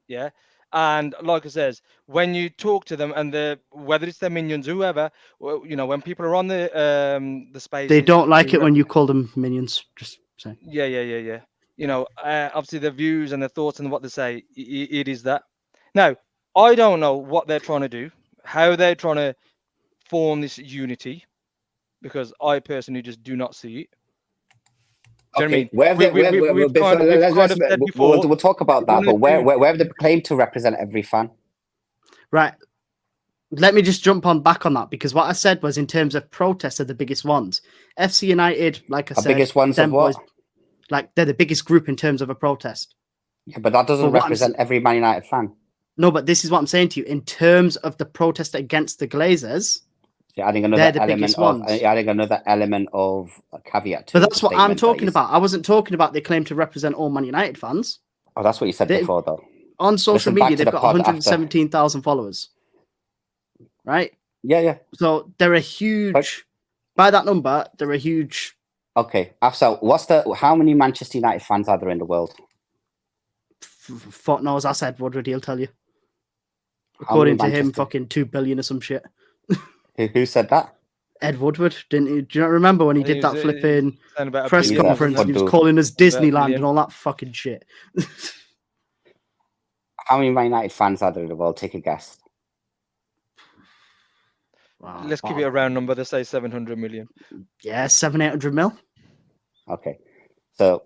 Yeah. And like I says, when you talk to them and whether it's their minions, whoever, you know, when people are on the space, they don't like it when you call them minions. Just saying. Yeah. You know, obviously their views and their thoughts and what they say, it is that. Now, I don't know what they're trying to do, how they're trying to form this unity, because I personally just do not see it. Do you know what I mean? We'll talk about that, but where have they claimed to represent every fan? Right. Let me just jump back on that, because what I said was in terms of protests are the biggest ones. FC United, like I said, biggest ones of what? Like they're the biggest group in terms of a protest. Yeah, but that doesn't But what I'm represent every Man United fan. No, but this is what I'm saying to you. In terms of the protest against the Glazers, You're adding another they're the element biggest of ones. adding another element of a caveat to But the that's what I'm statement that talking you- about. I wasn't talking about they claim to represent all Man United fans. Oh, that's what you said They- before, though. On social Listen back media, to they've the got pod after. 117,000 followers. Right? Yeah. So they're a huge, by that number, they're a huge. Okay, so how many Manchester United fans are there in the world? Fuck knows, that's Ed Woodward, he'll tell you. How many According to him, Manchester- fucking 2 billion or some shit. Who said that? Ed Woodward, didn't you? Do you not remember when he did that flipping press billion, conference? yeah. He was calling us Disneyland billion. and all that fucking shit. How many Man United fans are there in the world? Take a guess. Wow, Let's give it a round number. Let's say 700 million. Yeah, 700-800 mil. Okay, so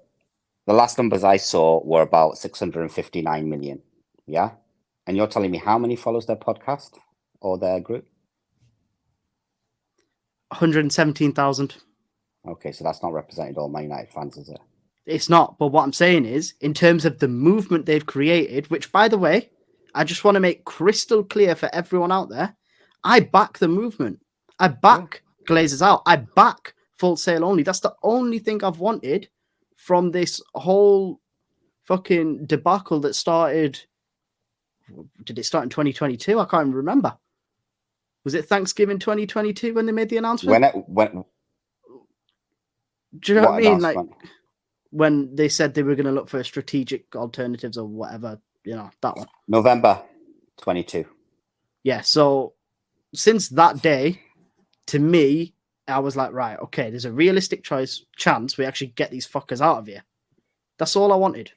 the last numbers I saw were about 659 million. Yeah, and you're telling me how many follows their podcast or their group? 117,000. Okay, so that's not represented all Man United fans, is it? It's not, but what I'm saying is, in terms of the movement they've created, which, by the way, I just want to make crystal clear for everyone out there, I back the movement. I back Glazers out. I back Full Sail Only. That's the only thing I've wanted from this whole fucking debacle that started. Did it start in 2022? I can't even remember. Was it Thanksgiving 2022 when they made the announcement? When Do you know what I mean? Like announcement? when they said they were going to look for strategic alternatives or whatever, that one. November 22. Yeah. So since that day, to me, I was like, right, okay, there's a realistic chance we actually get these fuckers out of here. That's all I wanted.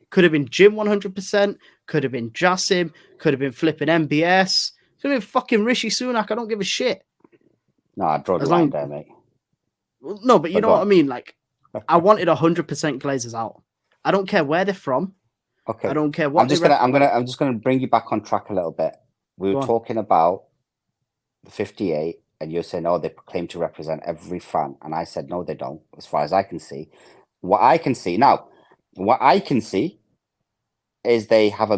Could have been Jim 100%, could have been Jassim, could have been flipping MBS, could have been fucking Rishi Sunak. I don't give a shit. No, I draw the As line long- there, mate. Well, no, but you But know go what I on. mean? Like, I wanted 100% Glazers out. I don't care where they're from. Okay. I don't care what I'm just gonna bring you back on track a little bit. We Go were on. talking about the 58, and you're saying, "Oh, they claim to represent every fan," and I said, "No, they don't." As far as I can see, what I can see is they have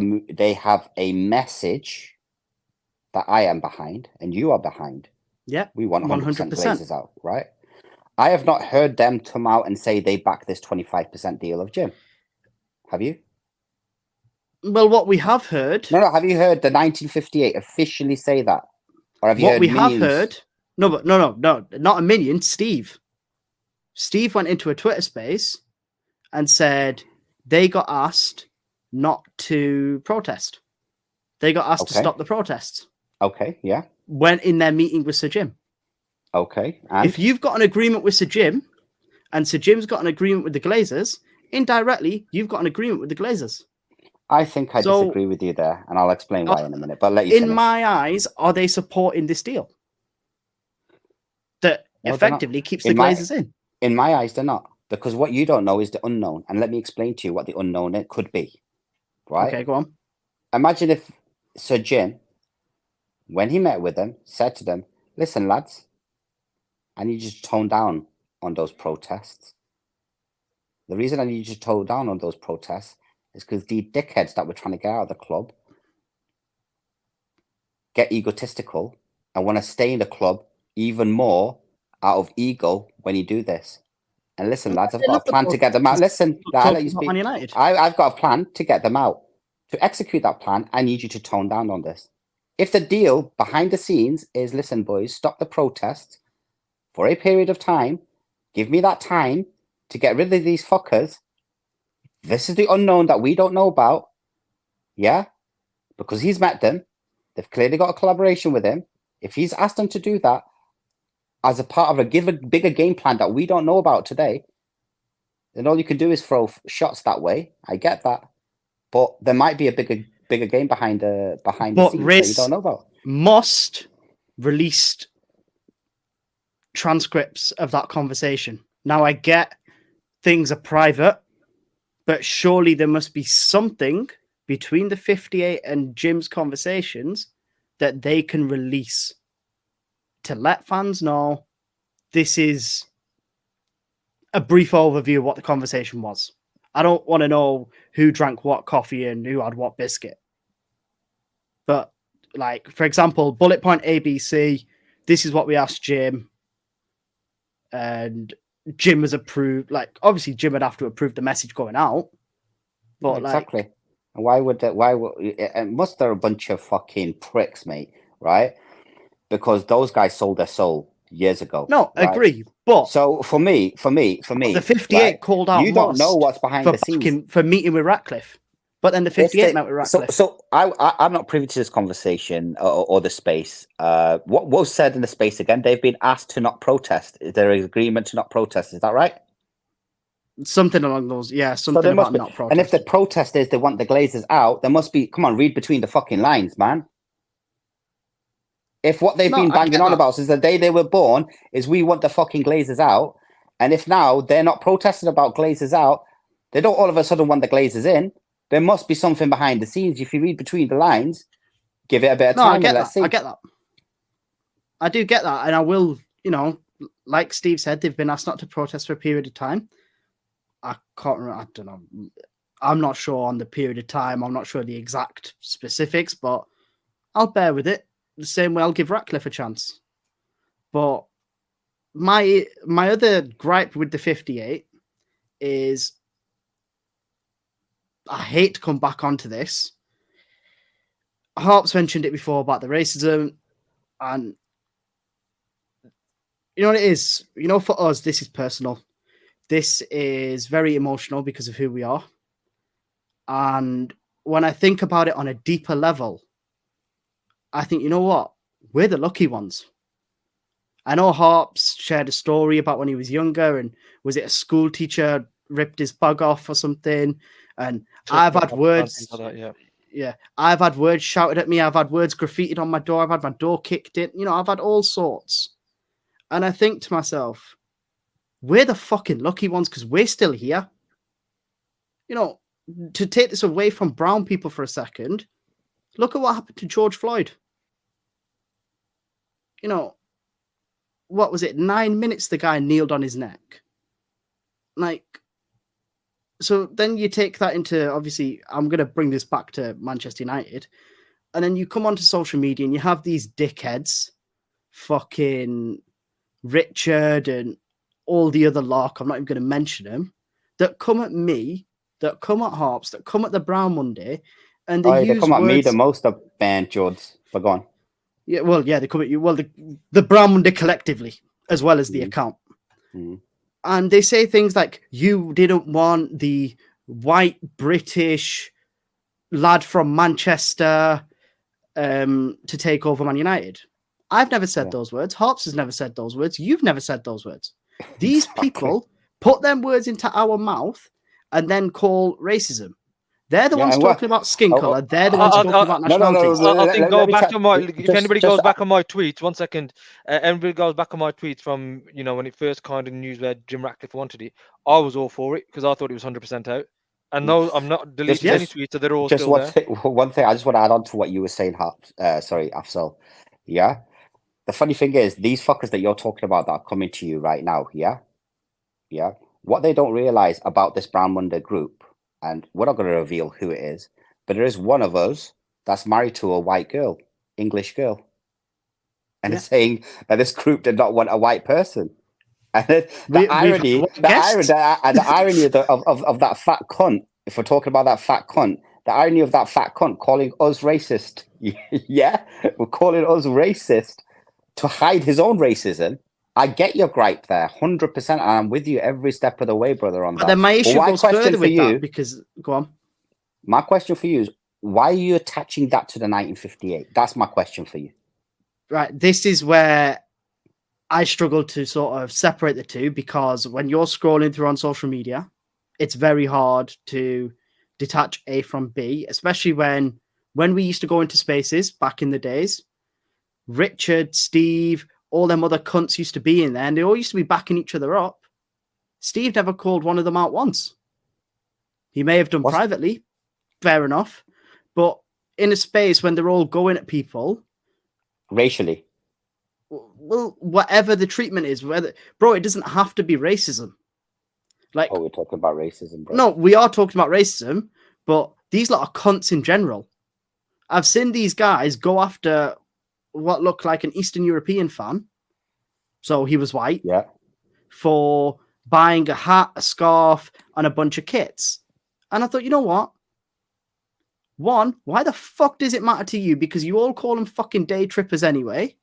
a message that I am behind and you are behind. Yeah, We want 100% 100%. Glazers out, right? I have not heard them come out and say they back this 25% deal of Jim. Have you? Well, what we have heard, No. Have you heard the 1958 officially say that, or have you what heard we have minions? heard, no, not a minion. Steve went into a Twitter space and said they got asked not to protest. They got asked to Okay. stop the protests Okay, yeah, when in their meeting with Sir Jim. okay, and If you've got an agreement with Sir Jim, and Sir Jim's got an agreement with the Glazers, indirectly, you've got an agreement with the Glazers. I think I So- disagree with you there, and I'll explain why in a minute. But let you In finish. my eyes, are they supporting this deal that No, they're not. effectively keeps the In my- Glazers in? In my eyes, they're not, because what you don't know is the unknown, and let me explain to you what the unknown it could be. Right? Okay, go on. Imagine if Sir Jim, when he met with them, said to them, "Listen, lads, I need you to tone down on those protests. The reason I need you to tone down on those protests is because the dickheads that were trying to get out of the club get egotistical and want to stay in the club even more out of ego when you do this. And listen, lads, I've got a plan to get them out. Listen, I'll let you speak. Man United. I've got a plan to get them out. To execute that plan, I need you to tone down on this. If the deal behind the scenes is, listen, boys, stop the protests for a period of time, give me that time to get rid of these fuckers. This is the unknown that we don't know about. Yeah? Because he's met them. They've clearly got a collaboration with him. If he's asked them to do that as a part of a bigger game plan that we don't know about today, then all you can do is throw shots that way. I get that. But there might be a bigger game behind the But scenes that you Riz don't know about. must released transcripts of that conversation. Now I get things are private, but surely there must be something between the 58 and Jim's conversations that they can release to let fans know this is a brief overview of what the conversation was. I don't want to know who drank what coffee and who had what biscuit. But, like, for example, bullet point ABC, this is what we asked Jim. And Jim was approved. Like, obviously, Jim would have to approve the message going out. But, exactly. like, Why would that? Why would? Must they're a bunch of fucking pricks, mate? Right? Because those guys sold their soul years ago. no, right? agree. But So for me, the 58 right, called out you don't know Most what's behind for the scenes. for meeting with Ratcliffe. But then the 58 met with Ratcliffe. So I'm not privy to this conversation or the space. What was said in the space again? They've been asked to not protest. Is there an agreement to not protest? Is that right? Something along those, yeah, So something there about must be, not and if the protesting. protest is they want the Glazers out, there must be. Come on, read between the fucking lines, man. If what they've No, been I banging get on that. about since the day they were born is we want the fucking Glazers out, and if now they're not protesting about Glazers out, they don't all of a sudden want the Glazers in. There must be something behind the scenes. If you read between the lines, give it a bit of No, time I get and let's that. see. I get that. I do get that, and I will. You know, like Steve said, they've been asked not to protest for a period of time. I can't remember. I don't know. I'm not sure on the period of time. I'm not sure the exact specifics, but I'll bear with it. The same way I'll give Ratcliffe a chance. But my other gripe with the 58 is I hate to come back onto this. Harps mentioned it before about the racism, and you know what it is? You know, for us, this is personal. This is very emotional because of who we are. And when I think about it on a deeper level, I think, you know what? We're the lucky ones. I know Harps shared a story about when he was younger, and was it a school teacher ripped his bug off or something? And I've had words. Yeah, I've had words shouted at me. I've had words graffitied on my door. I've had my door kicked in. You know, I've had all sorts. And I think to myself, we're the fucking lucky ones because we're still here. You know, to take this away from brown people for a second, look at what happened to George Floyd. You know, what was it? 9 minutes the guy kneeled on his neck. Like, so then you take that into, obviously, I'm going to bring this back to Manchester United. And then you come onto social media and you have these dickheads, fucking Richard and all the other lot, I'm not even going to mention them, that come at me, that come at Harps, that come at the Brown Monday, and they use come at me words... the most of band George. But go on. Yeah, well, yeah, they come at you. Well, the Brown Monday collectively, as well as the account. And they say things like, you didn't want the white British lad from Manchester to take over Man United. I've never said those words. Harps has never said those words. You've never said those words. These people put them words into our mouth and then call racism. They're the ones talking about skin color. They're the ones talking about nationalities. I think go back on my. If anybody goes back on my tweets, 1 second. Everybody goes back on my tweets from when it first kind of news where Jim Ratcliffe wanted it. I was all for it because I thought it was 100% out. And no, I'm not deleting any tweets, so they're all still there. One thing I just want to add on to what you were saying, Afzal. Yeah. The funny thing is, these fuckers that you're talking about that are coming to you right now, yeah? What they don't realize about this Brown Monday group, and we're not going to reveal who it is, but there is one of us that's married to a white girl, English girl. And it's saying that this group did not want a white person. And the irony of that fat cunt, if we're talking about that fat cunt, the irony of that fat cunt calling us racist, we're calling us racist to hide his own racism. I get your gripe there, 100%, and I'm with you every step of the way, brother, on that. But then my issue goes further with that because, go on. My question for you is, why are you attaching that to the 1958? That's my question for you. Right, this is where I struggle to sort of separate the two, because when you're scrolling through on social media, it's very hard to detach A from B, especially when we used to go into spaces back in the days. Richard, Steve, all them other cunts used to be in there, and they all used to be backing each other up. Steve never called one of them out once. He may have done privately, fair enough, but in a space when they're all going at people racially, well, whatever the treatment is, it doesn't have to be racism. Like, we're talking about racism, bro. no, we are talking about racism, but these lot are cunts in general. I've seen these guys go after what looked like an Eastern European fan, so he was white, Yeah. for buying a hat, a scarf, and a bunch of kits. And I thought, you know what? One, why the fuck does it matter to you? Because you all call them fucking day trippers anyway.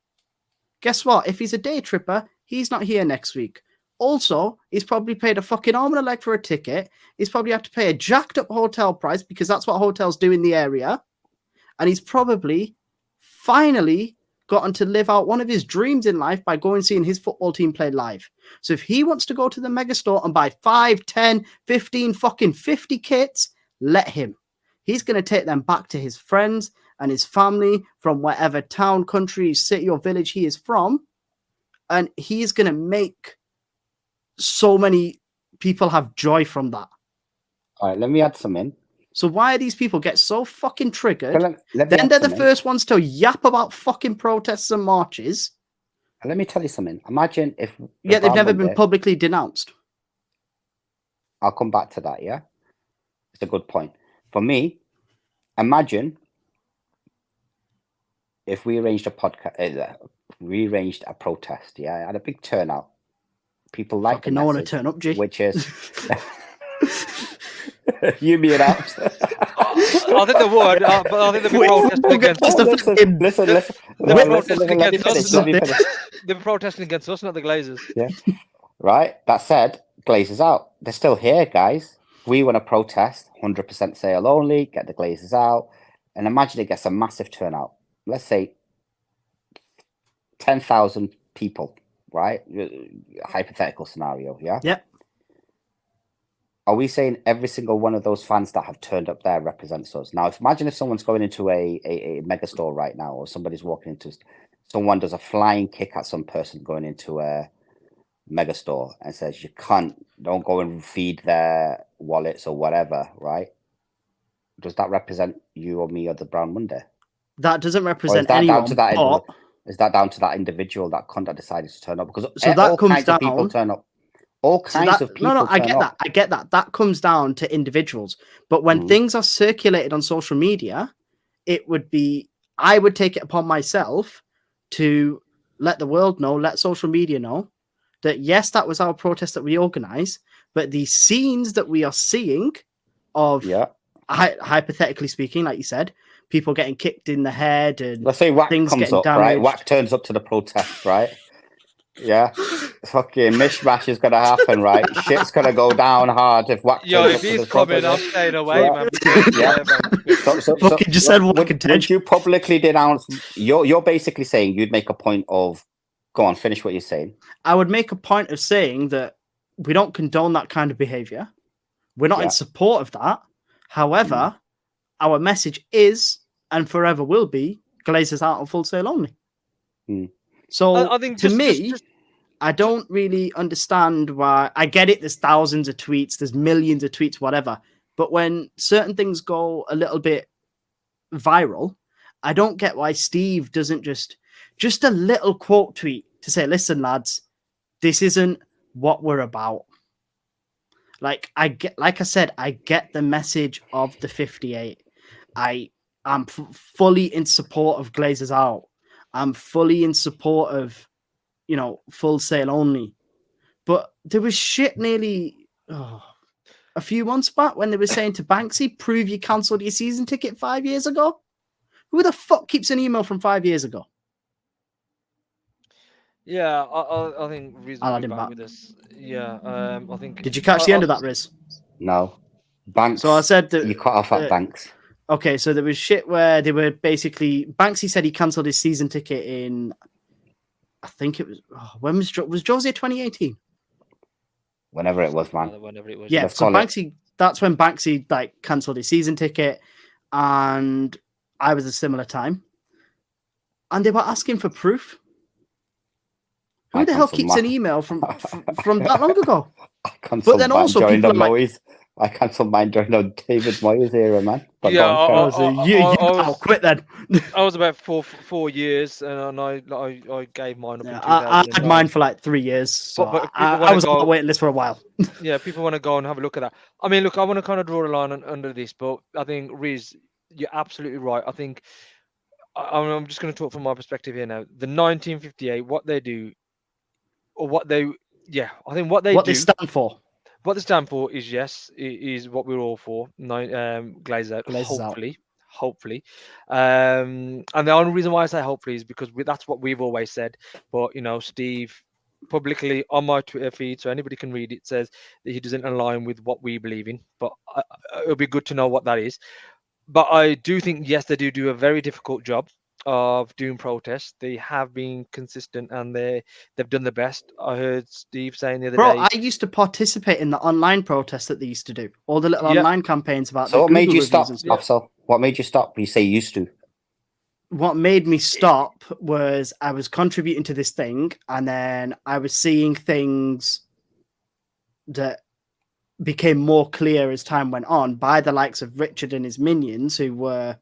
Guess what? If he's a day tripper, he's not here next week. Also, he's probably paid a fucking arm and a leg for a ticket. He's probably had to pay a jacked up hotel price because that's what hotels do in the area. And he's probably finally gotten to live out one of his dreams in life by going and seeing his football team play live. So if he wants to go to the megastore and buy 5, 10, 15, fucking 50 kits, let him. He's going to take them back to his friends and his family from whatever town, country, city, or village he is from. And he's going to make so many people have joy from that. All right, let me add some in. So why are these people get so fucking triggered? Let me Then add they're the some in. first ones to yap about fucking protests and marches. Let me tell you something. Imagine if... Yet they've Brown never been Monday- publicly denounced. I'll come back to that, yeah? It's a good point. For me, imagine if we arranged a podcast, we arranged a protest, yeah? Had a big turnout. People like Fucking the no one to message, turn up, G. which is... you mean out. I think the word, but I think they've been We'll protesting get against just us. the fucking- Listen. They've been protesting Let me against us. finish, let me finish. They've been protesting against us, not the Glazers. Right? That said, Glazers out. They're still here, guys. We want to protest, 100% sale only, get the Glazers out. And imagine it gets a massive turnout. Let's say 10,000 people, right? Hypothetical scenario, yeah? Yep. Are we saying every single one of those fans that have turned up there represents us? Now, imagine if someone's going into a mega store right now, or somebody's walking into... Someone does a flying kick at some person going into a mega store and says, don't go and feed their wallets or whatever, right? Does that represent you or me or the Brown Monday? That doesn't Or is represent that anyone. down to that But is that down to that individual, that cunt that decided to turn up? Because So that all comes kinds of people down- turn up. All kinds of people I turn get up. that. I get that. That comes down to individuals. But when things are circulated on social media, I would take it upon myself to let the world know, let social media know that yes, that was our protest that we organized, but the scenes that we are seeing of, hypothetically speaking, like you said, people getting kicked in the head and Let's say Whack things comes getting up, right? damaged. Whack turns up to the protest, right? Yeah. Fucking mishmash is gonna happen, right? Shit's gonna go down hard if Whack Yo, turns if up to he's the coming, I'm protest. staying away, Yeah. man. Because, Yeah. man. Fucking just said Whack and would you publicly denounce? You're basically saying you'd make a point of. Go on, finish what you're saying. I would make a point of saying that we don't condone that kind of behavior. We're not in support of that. However, our message is and forever will be Glazers out on Full Sail only. So I think to me, I don't really understand why. I get it. There's thousands of tweets. There's millions of tweets, whatever. But when certain things go a little bit viral, I don't get why Steve doesn't just a little quote tweet to say, listen, lads, this isn't what we're about. Like I said, I get the message of the 58. I'm fully in support of Glazers out. I'm fully in support of, Full Sail only. But there was shit nearly a few months back when they were saying to Banksy, prove you cancelled your season ticket 5 years ago. Who the fuck keeps an email from 5 years ago? Yeah, I think Riz I'll will add be him back back. with us. Yeah, I think. Did you catch the end of that, Riz? No, Banks. So I said that you cut off at Banks. Okay, so there was shit where they were basically Banksy said he cancelled his season ticket in, I think it was when was Jose 2018? Whenever it was, man. Whenever it was. Yeah, Let's so call it. Banksy. That's when Banksy cancelled his season ticket, and I was a similar time, and they were asking for proof. Who I the hell cancelled keeps my- an email from that long ago? I cancelled then mine also during people the are like- noise. I cancelled mine during David Moyes era, man. But Yeah, go on, carry on. So you got out quick then. I was about 4 years, and I gave mine up in I had mine 2009. for like 3 years, so But I people want to was on the go. waiting list for a while. Yeah, people want to go and have a look at that. I mean, look, I want to kind of draw a line under this, but I think Riz, you're absolutely right. I think I'm just going to talk from my perspective here now. The 1958, what they do, or what they, yeah, I think what they What they do, stand for? what they stand for is yes, is what we're all for. Glaze out, Glazes out. hopefully. And the only reason why I say hopefully is because that's what we've always said. But Steve publicly on my Twitter feed, so anybody can read it, says that he doesn't align with what we believe in. But it'll be good to know what that is. But I do think, yes, they do a very difficult job of doing protests. They have been consistent, and they've done the best. I heard Steve saying the other Bro, day. I used to participate in the online protests that they used to do. All the little Yeah. online campaigns about So the what made Google you reviews stop, and stuff. Afsal? What made you stop? You say used to. What made me stop was I was contributing to this thing, and then I was seeing things that became more clear as time went on by the likes of Richard and his minions, who were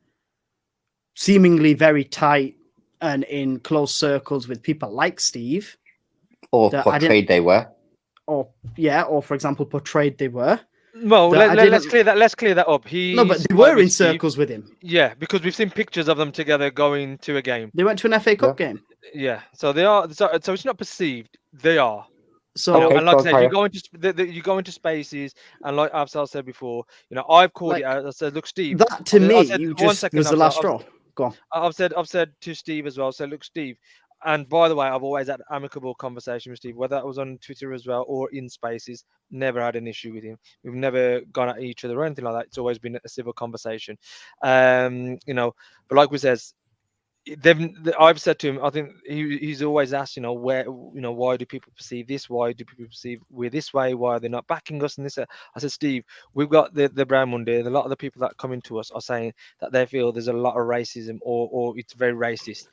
seemingly very tight and in close circles with people like Steve. Or that I didn't- portrayed they were. Or for example, portrayed they were. Well, that I let's didn't- clear that. Let's clear that up. No, but they were in circles with him. Yeah, because we've seen pictures of them together going to a game. They went to an FA Cup game. Yeah, so they are. So it's not perceived. They are. So Okay. And like I said, carry you go into spaces, and like Afsal said before, I've called Like, it out. I said, look, Steve. that to I me, said, you one just second, was the Afsal, last straw. Go on. I've said to Steve as well. I said, look, Steve. And by the way, I've always had amicable conversation with Steve, whether that was on Twitter as well or in spaces. Never had an issue with him. We've never gone at each other or anything like that. It's always been a civil conversation. But like we says, I've said to him, I think he's always asked, where, why do people perceive this? Why do people perceive we're this way? Why are they not backing us? And this, I said, Steve, we've got the Brown Munde. A lot of the people that come into us are saying that they feel there's a lot of racism or it's very racist.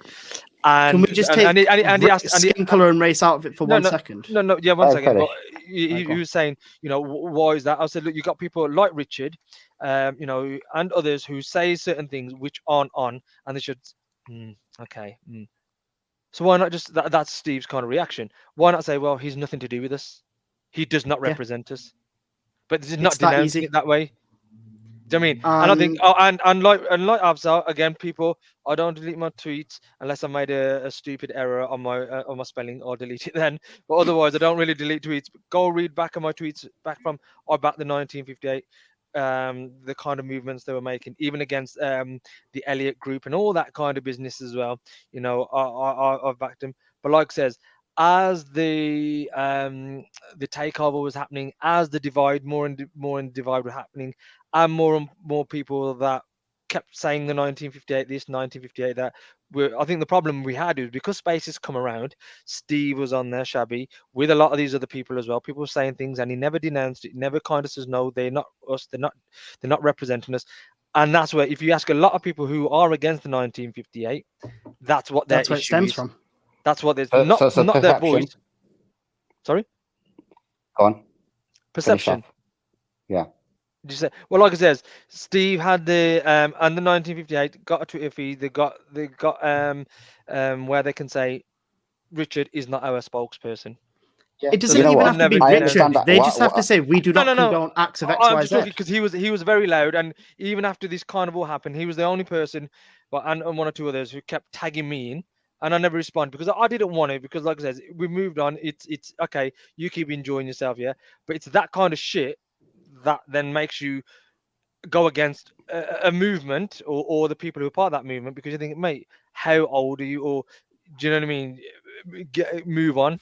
And Can we just take skin color and race out of it for 1 second? No, yeah, 1 second. finish. But he was saying, why is that? I said, look, you got people like Richard, and others who say certain things which aren't on, and they should. Okay. So why not just that's Steve's kind of reaction? Why not say, well, he's nothing to do with us. He does not represent us. But this is not denouncing it that way. Do you know what I mean? And I think, and like Abzal, again, people, I don't delete my tweets unless I made a stupid error on my spelling. I'll delete it then. But otherwise, I don't really delete tweets. Go read back on my tweets back from back the 1958. The kind of movements they were making, even against the Elliott Group and all that kind of business as well. I've backed them. But like says, as the takeover was happening, as the divide more and divide were happening, and more people that kept saying the 1958 this, 1958 that. I think the problem we had is because Spaces come around, Steve was on there, Shabby, with a lot of these other people as well. People were saying things, and he never denounced it. Never kind of says no, they're not us. They're not representing us. And that's where, if you ask a lot of people who are against the 1958, that's what their issue it stems is. from. That's what there's So not their voice. Sorry. Go on. Perception. Yeah. Did you say? Well, like I says, Steve had the and the 1958 got a Twitter feed. They got where they can say Richard is not our spokesperson. Yeah. It doesn't even have to be Richard. They just have to say we do not condone acts of X, I'm Y, just Z. talking because he was very loud, and even after this carnival happened, he was the only person, and one or two others who kept tagging me in. And I never responded because I didn't want it, because like I said, we moved on. It's okay. You keep enjoying yourself, yeah. But it's that kind of shit that then makes you go against a movement or the people who are part of that movement, because you think, mate, how old are you? Or do you know what I mean? Move on.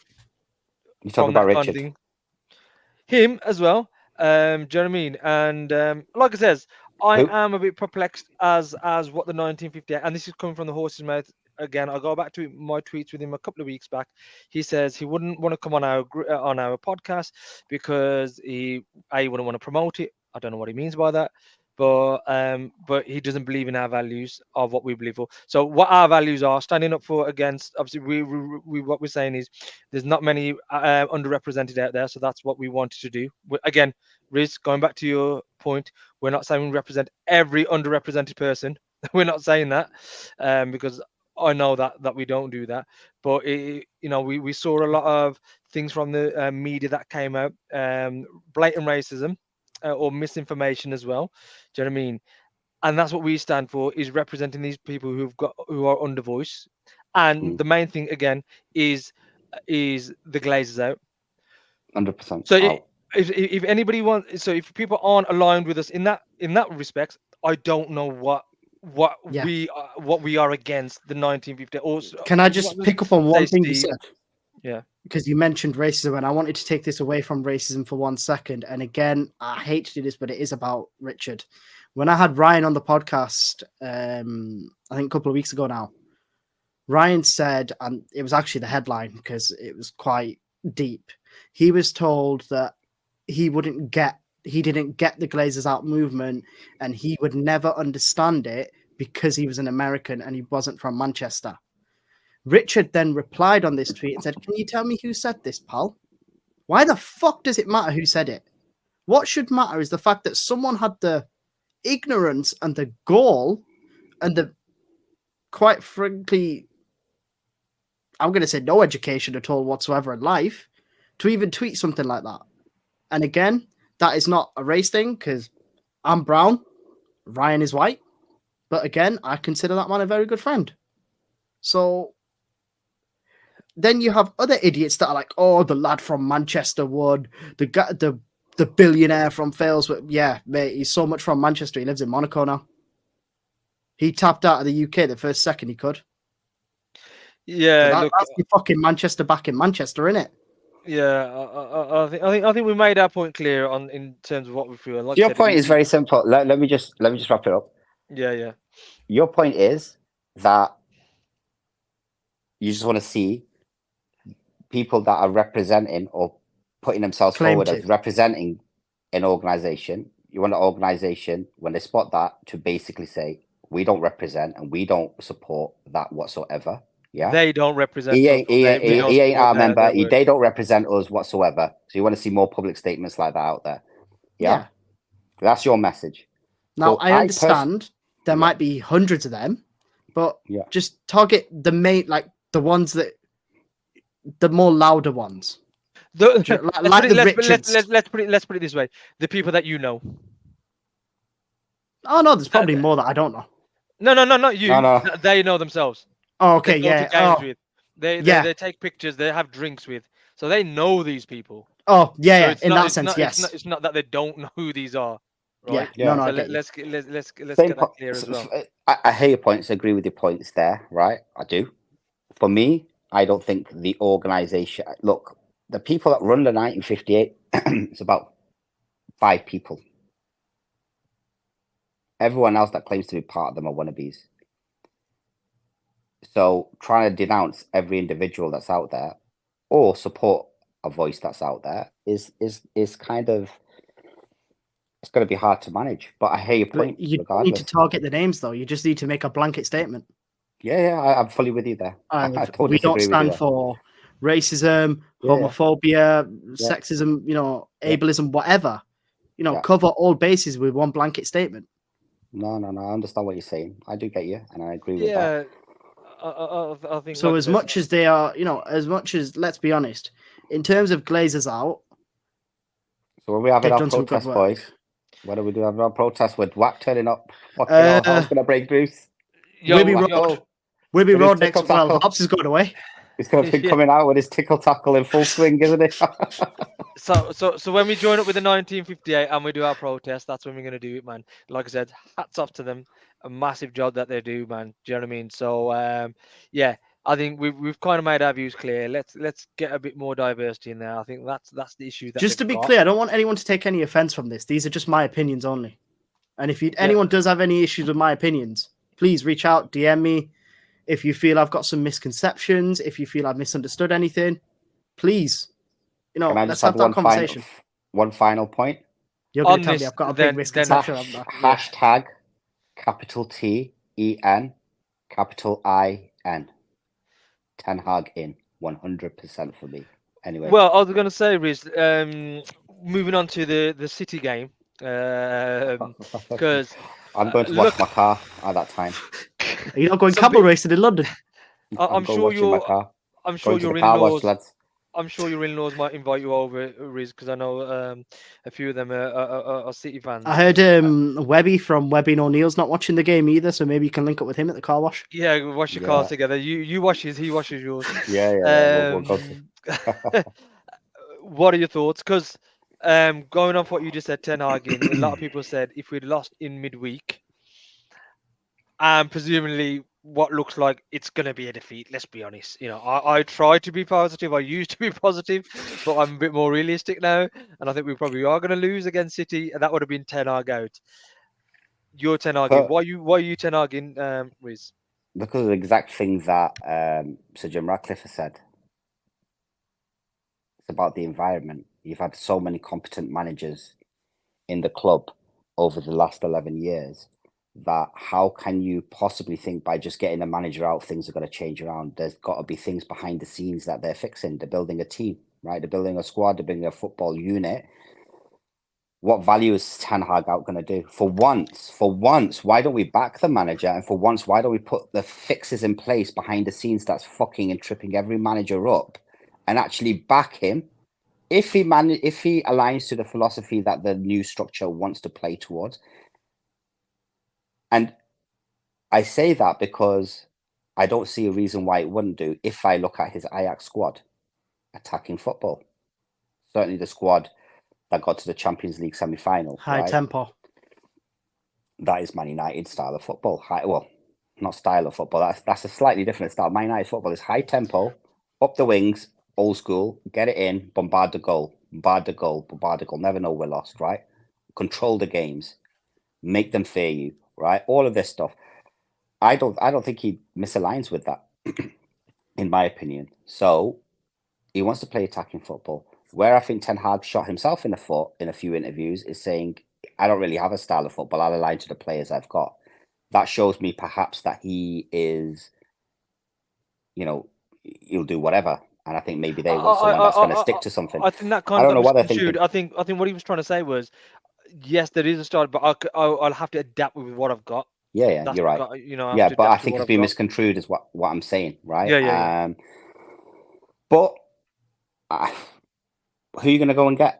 You talking about Richard? Kind of thing. Him as well. Do you know what I mean? And like I says, I am a bit perplexed as what the 1958, and this is coming from the horse's mouth. Again, I'll go back to my tweets with him a couple of weeks back. He says he wouldn't want to come on our podcast because he wouldn't want to promote it. I don't know what he means by that. but he doesn't believe in our values of what we believe for. So what our values are, standing up for against, obviously we what we're saying is there's not many underrepresented out there, so that's what we wanted to do. Again, Riz, going back to your point, we're not saying we represent every underrepresented person. We're not saying that, because I know that we don't do that. But we saw a lot of things from the media that came out, blatant racism or misinformation as well. Do you know what I mean? And that's what we stand for, is representing these people who are under voice. And the main thing again is the Glazers out. 100%. So if anybody wants, so if people aren't aligned with us in that respect, I don't know what Yeah. we are against the 1950. Also, Can I just pick up on one thing you said? Yeah. Because you mentioned racism, and I wanted to take this away from racism for 1 second. And again, I hate to do this, but it is about Richard. When I had Ryan on the podcast, I think a couple of weeks ago now, Ryan said, and it was actually the headline because it was quite deep. He was told that he didn't get the Glazers out movement, and he would never understand it because he was an American and he wasn't from Manchester. Richard then replied on this tweet and said, "Can you tell me who said this, pal? Why the fuck does it matter who said it? What should matter is the fact that someone had the ignorance and the gall and the, quite frankly, I'm going to say no education at all whatsoever in life to even tweet something like that." And again, that is not a race thing because I'm brown, Ryan is white. But again, I consider that man a very good friend. So then you have other idiots that are like, "Oh, the lad from Manchester would, the billionaire from Failsworth." Yeah, mate, he's so much from Manchester. He lives in Monaco now. He tapped out of the UK the first second he could. Yeah, look, that's your fucking Manchester back in Manchester, innit? Yeah, I think we made our point clear in terms of what we feel. Like your point is very simple. Let me just wrap it up. Yeah. Your point is that you just want to see people that are representing or putting themselves forward as representing an organization. You want an organization, when they spot that, to basically say, "We don't represent and we don't support that whatsoever." Yeah, they don't represent. He ain't our member. They don't represent us whatsoever. So you want to see more public statements like that out there. Yeah. That's your message. Now, I understand there might be hundreds of them, but just target the main, like the ones that, the more louder ones. Let's put it this way: the people that you know. Oh no, there's probably more that I don't know. No, not you. No. They know themselves. Oh, okay, With. They take pictures. They have drinks with, so they know these people. Oh yeah, so in that sense, yes. It's not that they don't know who these are. Right? Yeah. No. So let's get that clear as well. I hear your points. I agree with your points there. Right, I do. For me, I don't think the organization. Look, the people that run the 1958, it's about 5 people. Everyone else that claims to be part of them are wannabes. So trying to denounce every individual that's out there or support a voice that's out there is kind of, it's going to be hard to manage. But I hear your point. You don't need to target the names, though. You just need to make a blanket statement. Yeah, I'm fully with you there. I totally we don't stand for racism, homophobia, sexism, ableism, whatever. Cover all bases with one blanket statement. No, I understand what you're saying. I do get you, and I agree with that. I think so. As much as they are, as much as, let's be honest, in terms of Glazers out. So when we have our protest, boys, what do we do? Have our protest with WAC turning up? How's going to break loose? Wilby Road next. Well, Hobbs is going away. He's going to be coming out with his tickle tackle in full swing, isn't it? So when we join up with the 1958 and we do our protest, that's when we're going to do it, man. Like I said, hats off to them. A massive job that they do, man. Do you know what I mean? So I think we've kind of made our views clear. Let's get a bit more diversity in there. I think that's the issue. Just to be clear, I don't want anyone to take any offense from this. These are just my opinions only. And if anyone does have any issues with my opinions, please reach out, DM me. If you feel I've got some misconceptions, if you feel I've misunderstood anything, please, let's have that conversation. One final point. You're going On to tell me this, I've got a then- big then- misconception, haven't I? Yeah. Hashtag capital TEN, capital IN. Ten Hag in 100% for me. Anyway, Well, I was going to say, Riz, moving on to the City game, because I'm going to look, wash my car at that time. Are you not going some camel bit- racing in London? I'm going sure washing my your car. I'm sure Going to your the car wash, in-laws. lads. I'm sure your in-laws might invite you over, Riz, because I know a few of them are City fans. I heard Webby from Webby and O'Neill's not watching the game either, so maybe you can link up with him at the car wash. Yeah, we wash your Yeah. cars together. You wash his, he washes yours. Yeah. We'll go to. What are your thoughts? Because going off what you just said, Ten Hag in, a lot of people said if we'd lost in midweek, and presumably what looks like it's going to be a defeat. Let's be honest. You know, I try to be positive. I used to be positive, but I'm a bit more realistic now, and I think we probably are going to lose against City, and that would have been Ten Hag out. You're Ten Hag in. Why you Ten Hag in, Riz? Because of the exact things that Sir Jim Ratcliffe has said. It's about the environment. You've had so many competent managers in the club over the last 11 years that how can you possibly think by just getting a manager out, things are going to change around? There's got to be things behind the scenes that they're fixing. They're building a team, right? They're building a squad. They're building a football unit. What value is Ten Hag out going to do? For once, why don't we back the manager? And for once, why don't we put the fixes in place behind the scenes that's fucking and tripping every manager up and actually back him? If he aligns to the philosophy that the new structure wants to play towards. And I say that because I don't see a reason why it wouldn't do if I look at his Ajax squad, attacking football. Certainly the squad that got to the Champions League semi-final. High right? tempo. That is Man United style of football. Not style of football. That's a slightly different style. Man United football is high tempo, up the wings, old school, get it in, bombard the goal, never know we're lost, right? Control the games, make them fear you, right? All of this stuff. I don't think he misaligns with that, in my opinion. So he wants to play attacking football. Where I think Ten Hag shot himself in the foot in a few interviews is saying, I don't really have a style of football. I'll align to the players I've got. That shows me perhaps that he is, he'll do whatever. And I think maybe they want someone that's going to stick to something. I think that I don't know what they're thinking. I think what he was trying to say was, yes, there is a style, but I'll have to adapt with what I've got. Yeah, you're right. But I think it's been misconstrued is what I'm saying, right? Yeah. But who are you going to go and get?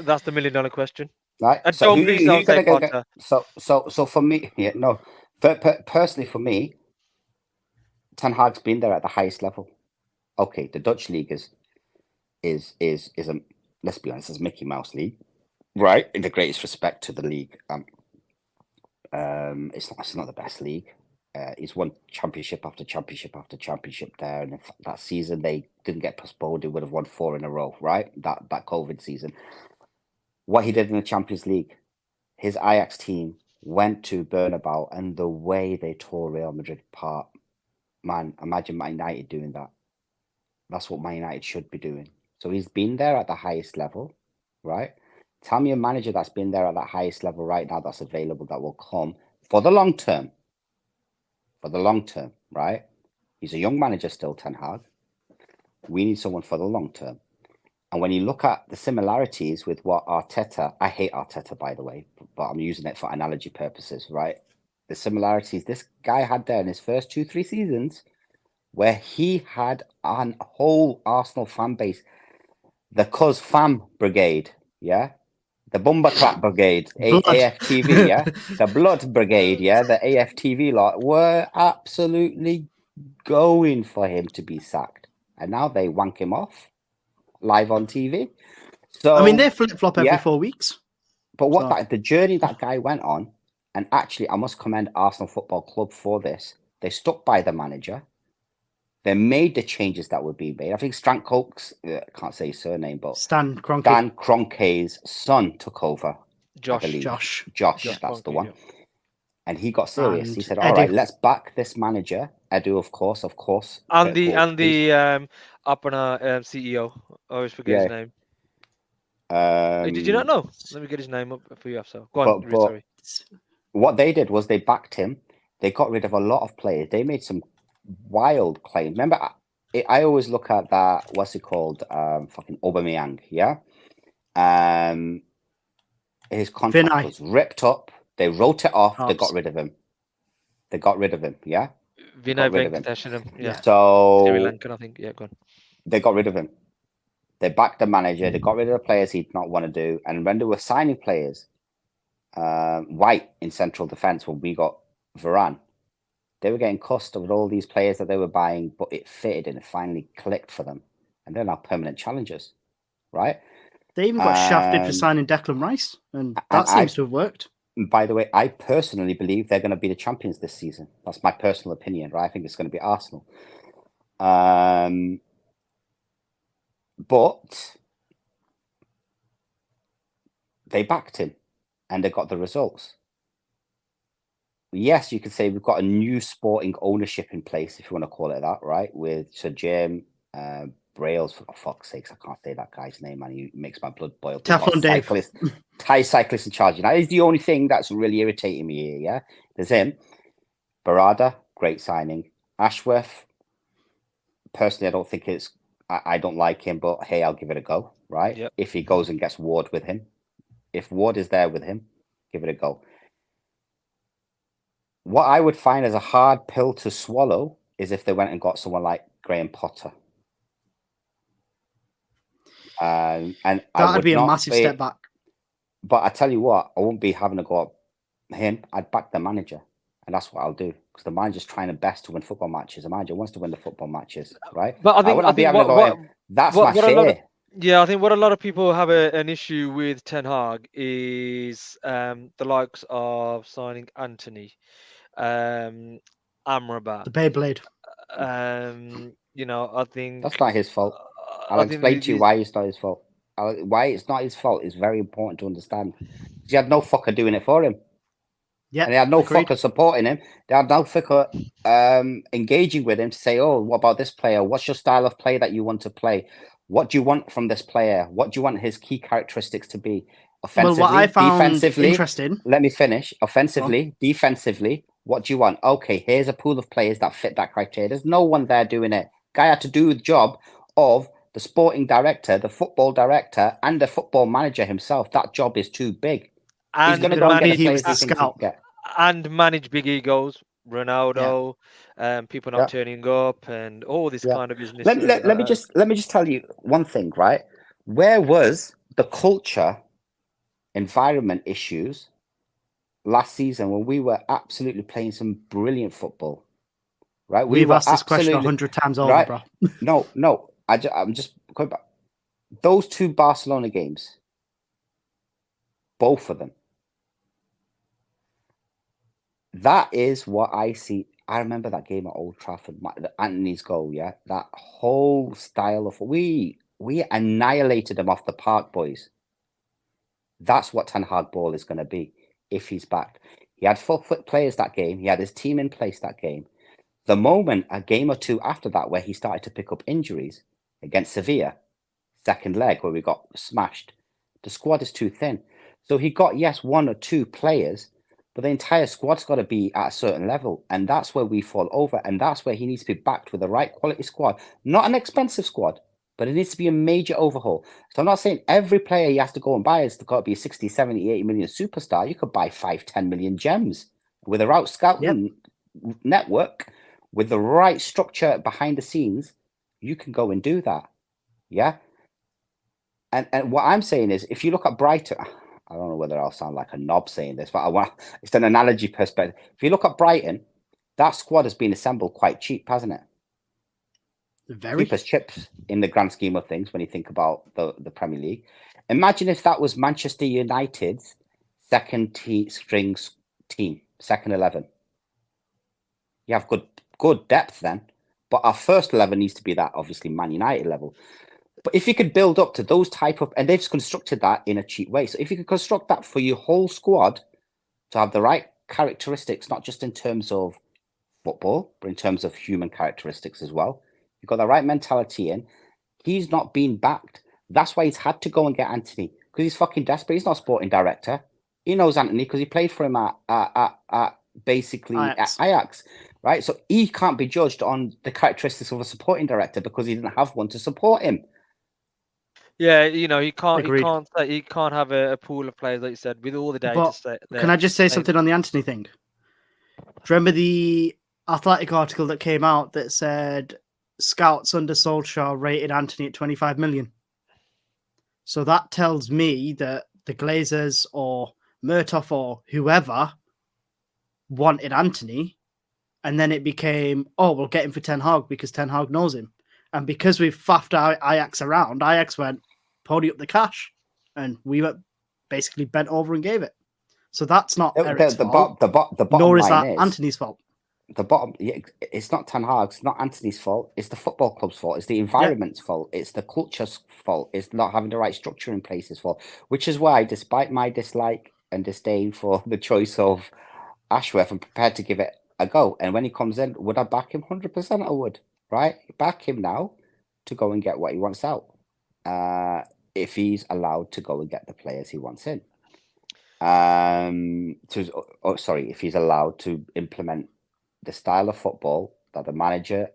That's the $1 million question. Right. And so don't please don't say Potter. So for me, personally for me, Ten Hag's been there at the highest level. Okay, the Dutch league is a, let's be honest, is Mickey Mouse league, right? In the greatest respect to the league, it's not the best league. He's won championship after championship after championship there, and if that season they didn't get postponed, he would have won 4 in a row, right? That COVID season. What he did in the Champions League, his Ajax team went to Bernabeu, and the way they tore Real Madrid apart, man, imagine Man United doing that. That's what Man United should be doing. So he's been there at the highest level, right? Tell me a manager that's been there at that highest level right now that's available that will come for the long term. For the long term, right? He's a young manager still, Ten Hag. We need someone for the long term. And when you look at the similarities with what Arteta, I hate Arteta, by the way, but I'm using it for analogy purposes, right? The similarities this guy had there in his first 2-3 seasons, where he had a whole Arsenal fan base, the Cuz Fam Brigade, yeah? The Bumba Clap Brigade, AFTV, yeah? The Blood Brigade, yeah? The AFTV lot were absolutely going for him to be sacked. And now they wank him off live on TV. So I mean, they flip-flop every 4 weeks. But the journey that guy went on, and actually I must commend Arsenal Football Club for this. They stuck by the manager. They made the changes that were being made. I think Stan Kroenke's, I can't say his surname, but Stan Kroenke. Dan Kroenke's son took over. Josh, that's Kroenke, the one. Yeah. And he got serious. And he said, Edu. "All right, let's back this manager." Edu, of course. And the Apana CEO. I always forget his name. Hey, did you not know? Let me get his name up for you, so go on. But Sorry. what they did was they backed him. They got rid of a lot of players. They made some wild claims. Remember, I always look at that. What's it called? Fucking Aubameyang. Yeah. His contract Vinay. was ripped up. They wrote it off. They got Props. rid of him. They got rid of him. Yeah. They Vinay got rid of him. Venkateswaran. Yeah. Sri So Lankan, I think. Yeah, go on. they got rid of him. They backed the manager. They got rid of the players he'd not want to do. And when they were signing players, White in central defence, when we got Varane, they were getting cussed with all these players that they were buying, but it fitted and it finally clicked for them. And they're now permanent challengers, right? They even got shafted for signing Declan Rice, and that seems to have worked. By the way, I personally believe they're going to be the champions this season. That's my personal opinion, right? I think it's going to be Arsenal. But they backed him and they got the results. Yes, you could say we've got a new sporting ownership in place, if you want to call it that, right? With Sir Jim Brails, for fuck's sakes, I can't say that guy's name, man. He makes my blood boil. Teflon Dave. Thai cyclist in charge. That is the only thing that's really irritating me here, yeah? There's him. Barada, great signing. Ashworth, personally, I don't think it's... I don't like him, but hey, I'll give it a go, right? Yep. If he goes and gets Ward with him. If Ward is there with him, give it a go. What I would find as a hard pill to swallow is if they went and got someone like Graham Potter. And that would be a massive step back. But I tell you what, I won't be having a go at him. I'd back the manager. And that's what I'll do. Because the manager's trying the best to win football matches. The manager wants to win the football matches, right? But I think that's my fear. I think what a lot of people have an issue with Ten Hag is the likes of signing Anthony, Amrabat, the Beyblade. I think that's not his fault. I'll explain to you why it's not his fault. Why it's not his fault is very important to understand. He had no fucker doing it for him. Yeah, and they had no fucker supporting him. They had no fucker engaging with him to say, "Oh, what about this player? What's your style of play that you want to play? What do you want from this player? What do you want his key characteristics to be? Offensively, what I found defensively." interesting. Let me finish. Offensively, defensively. What do you want? Okay, here's a pool of players that fit that criteria. There's no one there doing it. Guy had to do the job of the sporting director, the football director, and the football manager himself. That job is too big. And he's going to go and get the players he scout. And manage big egos, Ronaldo, people not turning up, and all this kind of business. Let me just tell you one thing, right? Where was the culture, environment issues last season when we were absolutely playing some brilliant football? Right? We've asked this question 100 times over, right? bro. No. I'm just going back. Those two Barcelona games, both of them. That is what I see. I remember that game at Old Trafford, Anthony's goal, yeah? That whole style of... We annihilated them off the park, boys. That's what Ten Hag ball is going to be if he's back. He had 4-foot players that game. He had his team in place that game. The moment, a game or two after that, where he started to pick up injuries against Sevilla, second leg, where we got smashed, the squad is too thin. So he got, yes, 1 or 2 players, but the entire squad's got to be at a certain level. And that's where we fall over. And that's where he needs to be backed with the right quality squad. Not an expensive squad, but it needs to be a major overhaul. So I'm not saying every player he has to go and buy has got to be a 60, 70, 80 million superstar. You could buy 5, 10 million gems with the right scouting network, with the right structure behind the scenes. You can go and do that. Yeah. And what I'm saying is, if you look at Brighton, I don't know whether I'll sound like a knob saying this, but it's an analogy perspective. If you look at Brighton, that squad has been assembled quite cheap, hasn't it? Very cheap as chips in the grand scheme of things when you think about the Premier League. Imagine if that was Manchester United's second string team, second 11. You have good depth then, but our first 11 needs to be that obviously Man United level. But if you could build up to those type of, and they've constructed that in a cheap way. So if you could construct that for your whole squad to have the right characteristics, not just in terms of football, but in terms of human characteristics as well. You've got the right mentality in. He's not been backed. That's why he's had to go and get Anthony, because he's fucking desperate. He's not a sporting director. He knows Anthony because he played for him at basically Ajax. at Ajax, right? So he can't be judged on the characteristics of a supporting director because he didn't have one to support him. Yeah, you know, he can't Agreed. he can't have a pool of players, like you said, with all the data. But can I just say something on the Anthony thing? Do you remember the Athletic article that came out that said scouts under Solskjaer rated Anthony at 25 million? So that tells me that the Glazers or Murtough or whoever wanted Anthony, and then it became, oh, we'll get him for Ten Hag because Ten Hag knows him. And because we've faffed Ajax around, Ajax went, pony up the cash. And we were basically bent over and gave it. So that's not Eric's fault. The bottom nor is line that Anthony's fault. The bottom, it's not Ten Hag's, it's not Anthony's fault. It's the football club's fault. It's the environment's fault. It's the culture's fault. It's not having the right structure in place's fault. Which is why, despite my dislike and disdain for the choice of Ashworth, I'm prepared to give it a go. And when he comes in, would I back him? 100% I would. Right? Back him now to go and get what he wants out. If he's allowed to go and get the players he wants in. If he's allowed to implement the style of football that the manager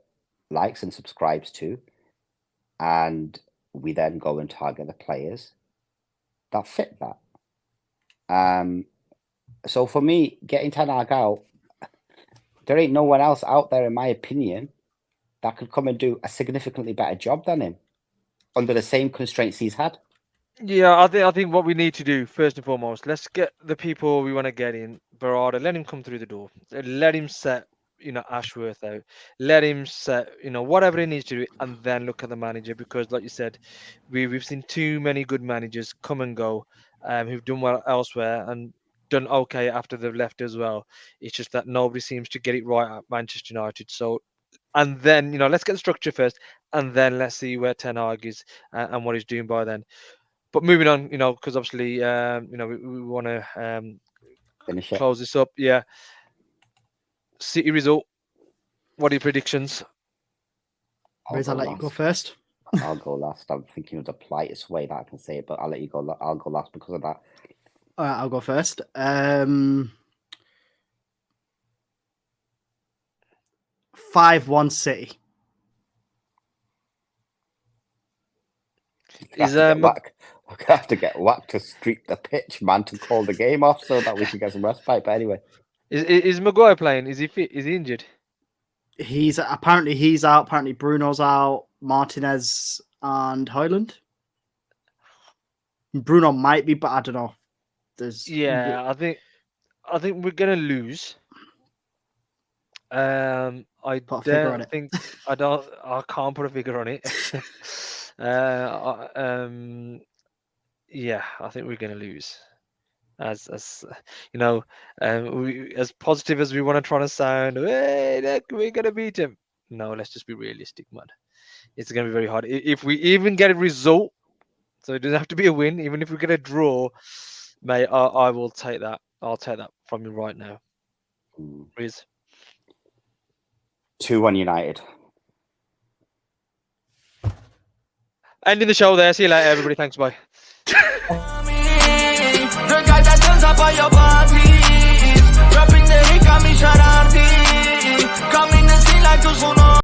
likes and subscribes to, and we then go and target the players that fit that. So for me, getting Ten Hag out, there ain't no one else out there, in my opinion, that could come and do a significantly better job than him under the same constraints he's had. Yeah, I think what we need to do first and foremost, let's get the people we want to get in. Berardi, let him come through the door. Let him set, Ashworth out. Let him set, whatever he needs to do, and then look at the manager. Because, like you said, we've seen too many good managers come and go, who've done well elsewhere and done okay after they've left as well. It's just that nobody seems to get it right at Manchester United. So, and then let's get the structure first, and then let's see where Ten Hag is and what he's doing by then. But moving on, because obviously, we want to Finish it. close this up. Yeah. City result. What are your predictions? I'll let you go first. I'll go last. I'm thinking of the politest way that I can say it, but I'll let you go. I'll go last because of that. All right, I'll go first. 5-1 City. I'm gonna have to get whacked to streak the pitch, man, to call the game off so that we can get some respite. But anyway, is Maguire playing? Is he fit? Is he injured? He's out. Apparently Bruno's out. Martinez and Højlund. Bruno might be, but I don't know. I think we're gonna lose. I can't put a figure on it. Yeah, I think we're going to lose. As as positive as we want to try to sound, hey, look, we're going to beat him. No, let's just be realistic, man. It's going to be very hard. If we even get a result, so it doesn't have to be a win. Even if we get a draw, mate, I will take that. I'll take that from you right now. Riz. 2-1 United. Ending the show there. See you later, everybody. Thanks. Bye. The guy that turns up on your body.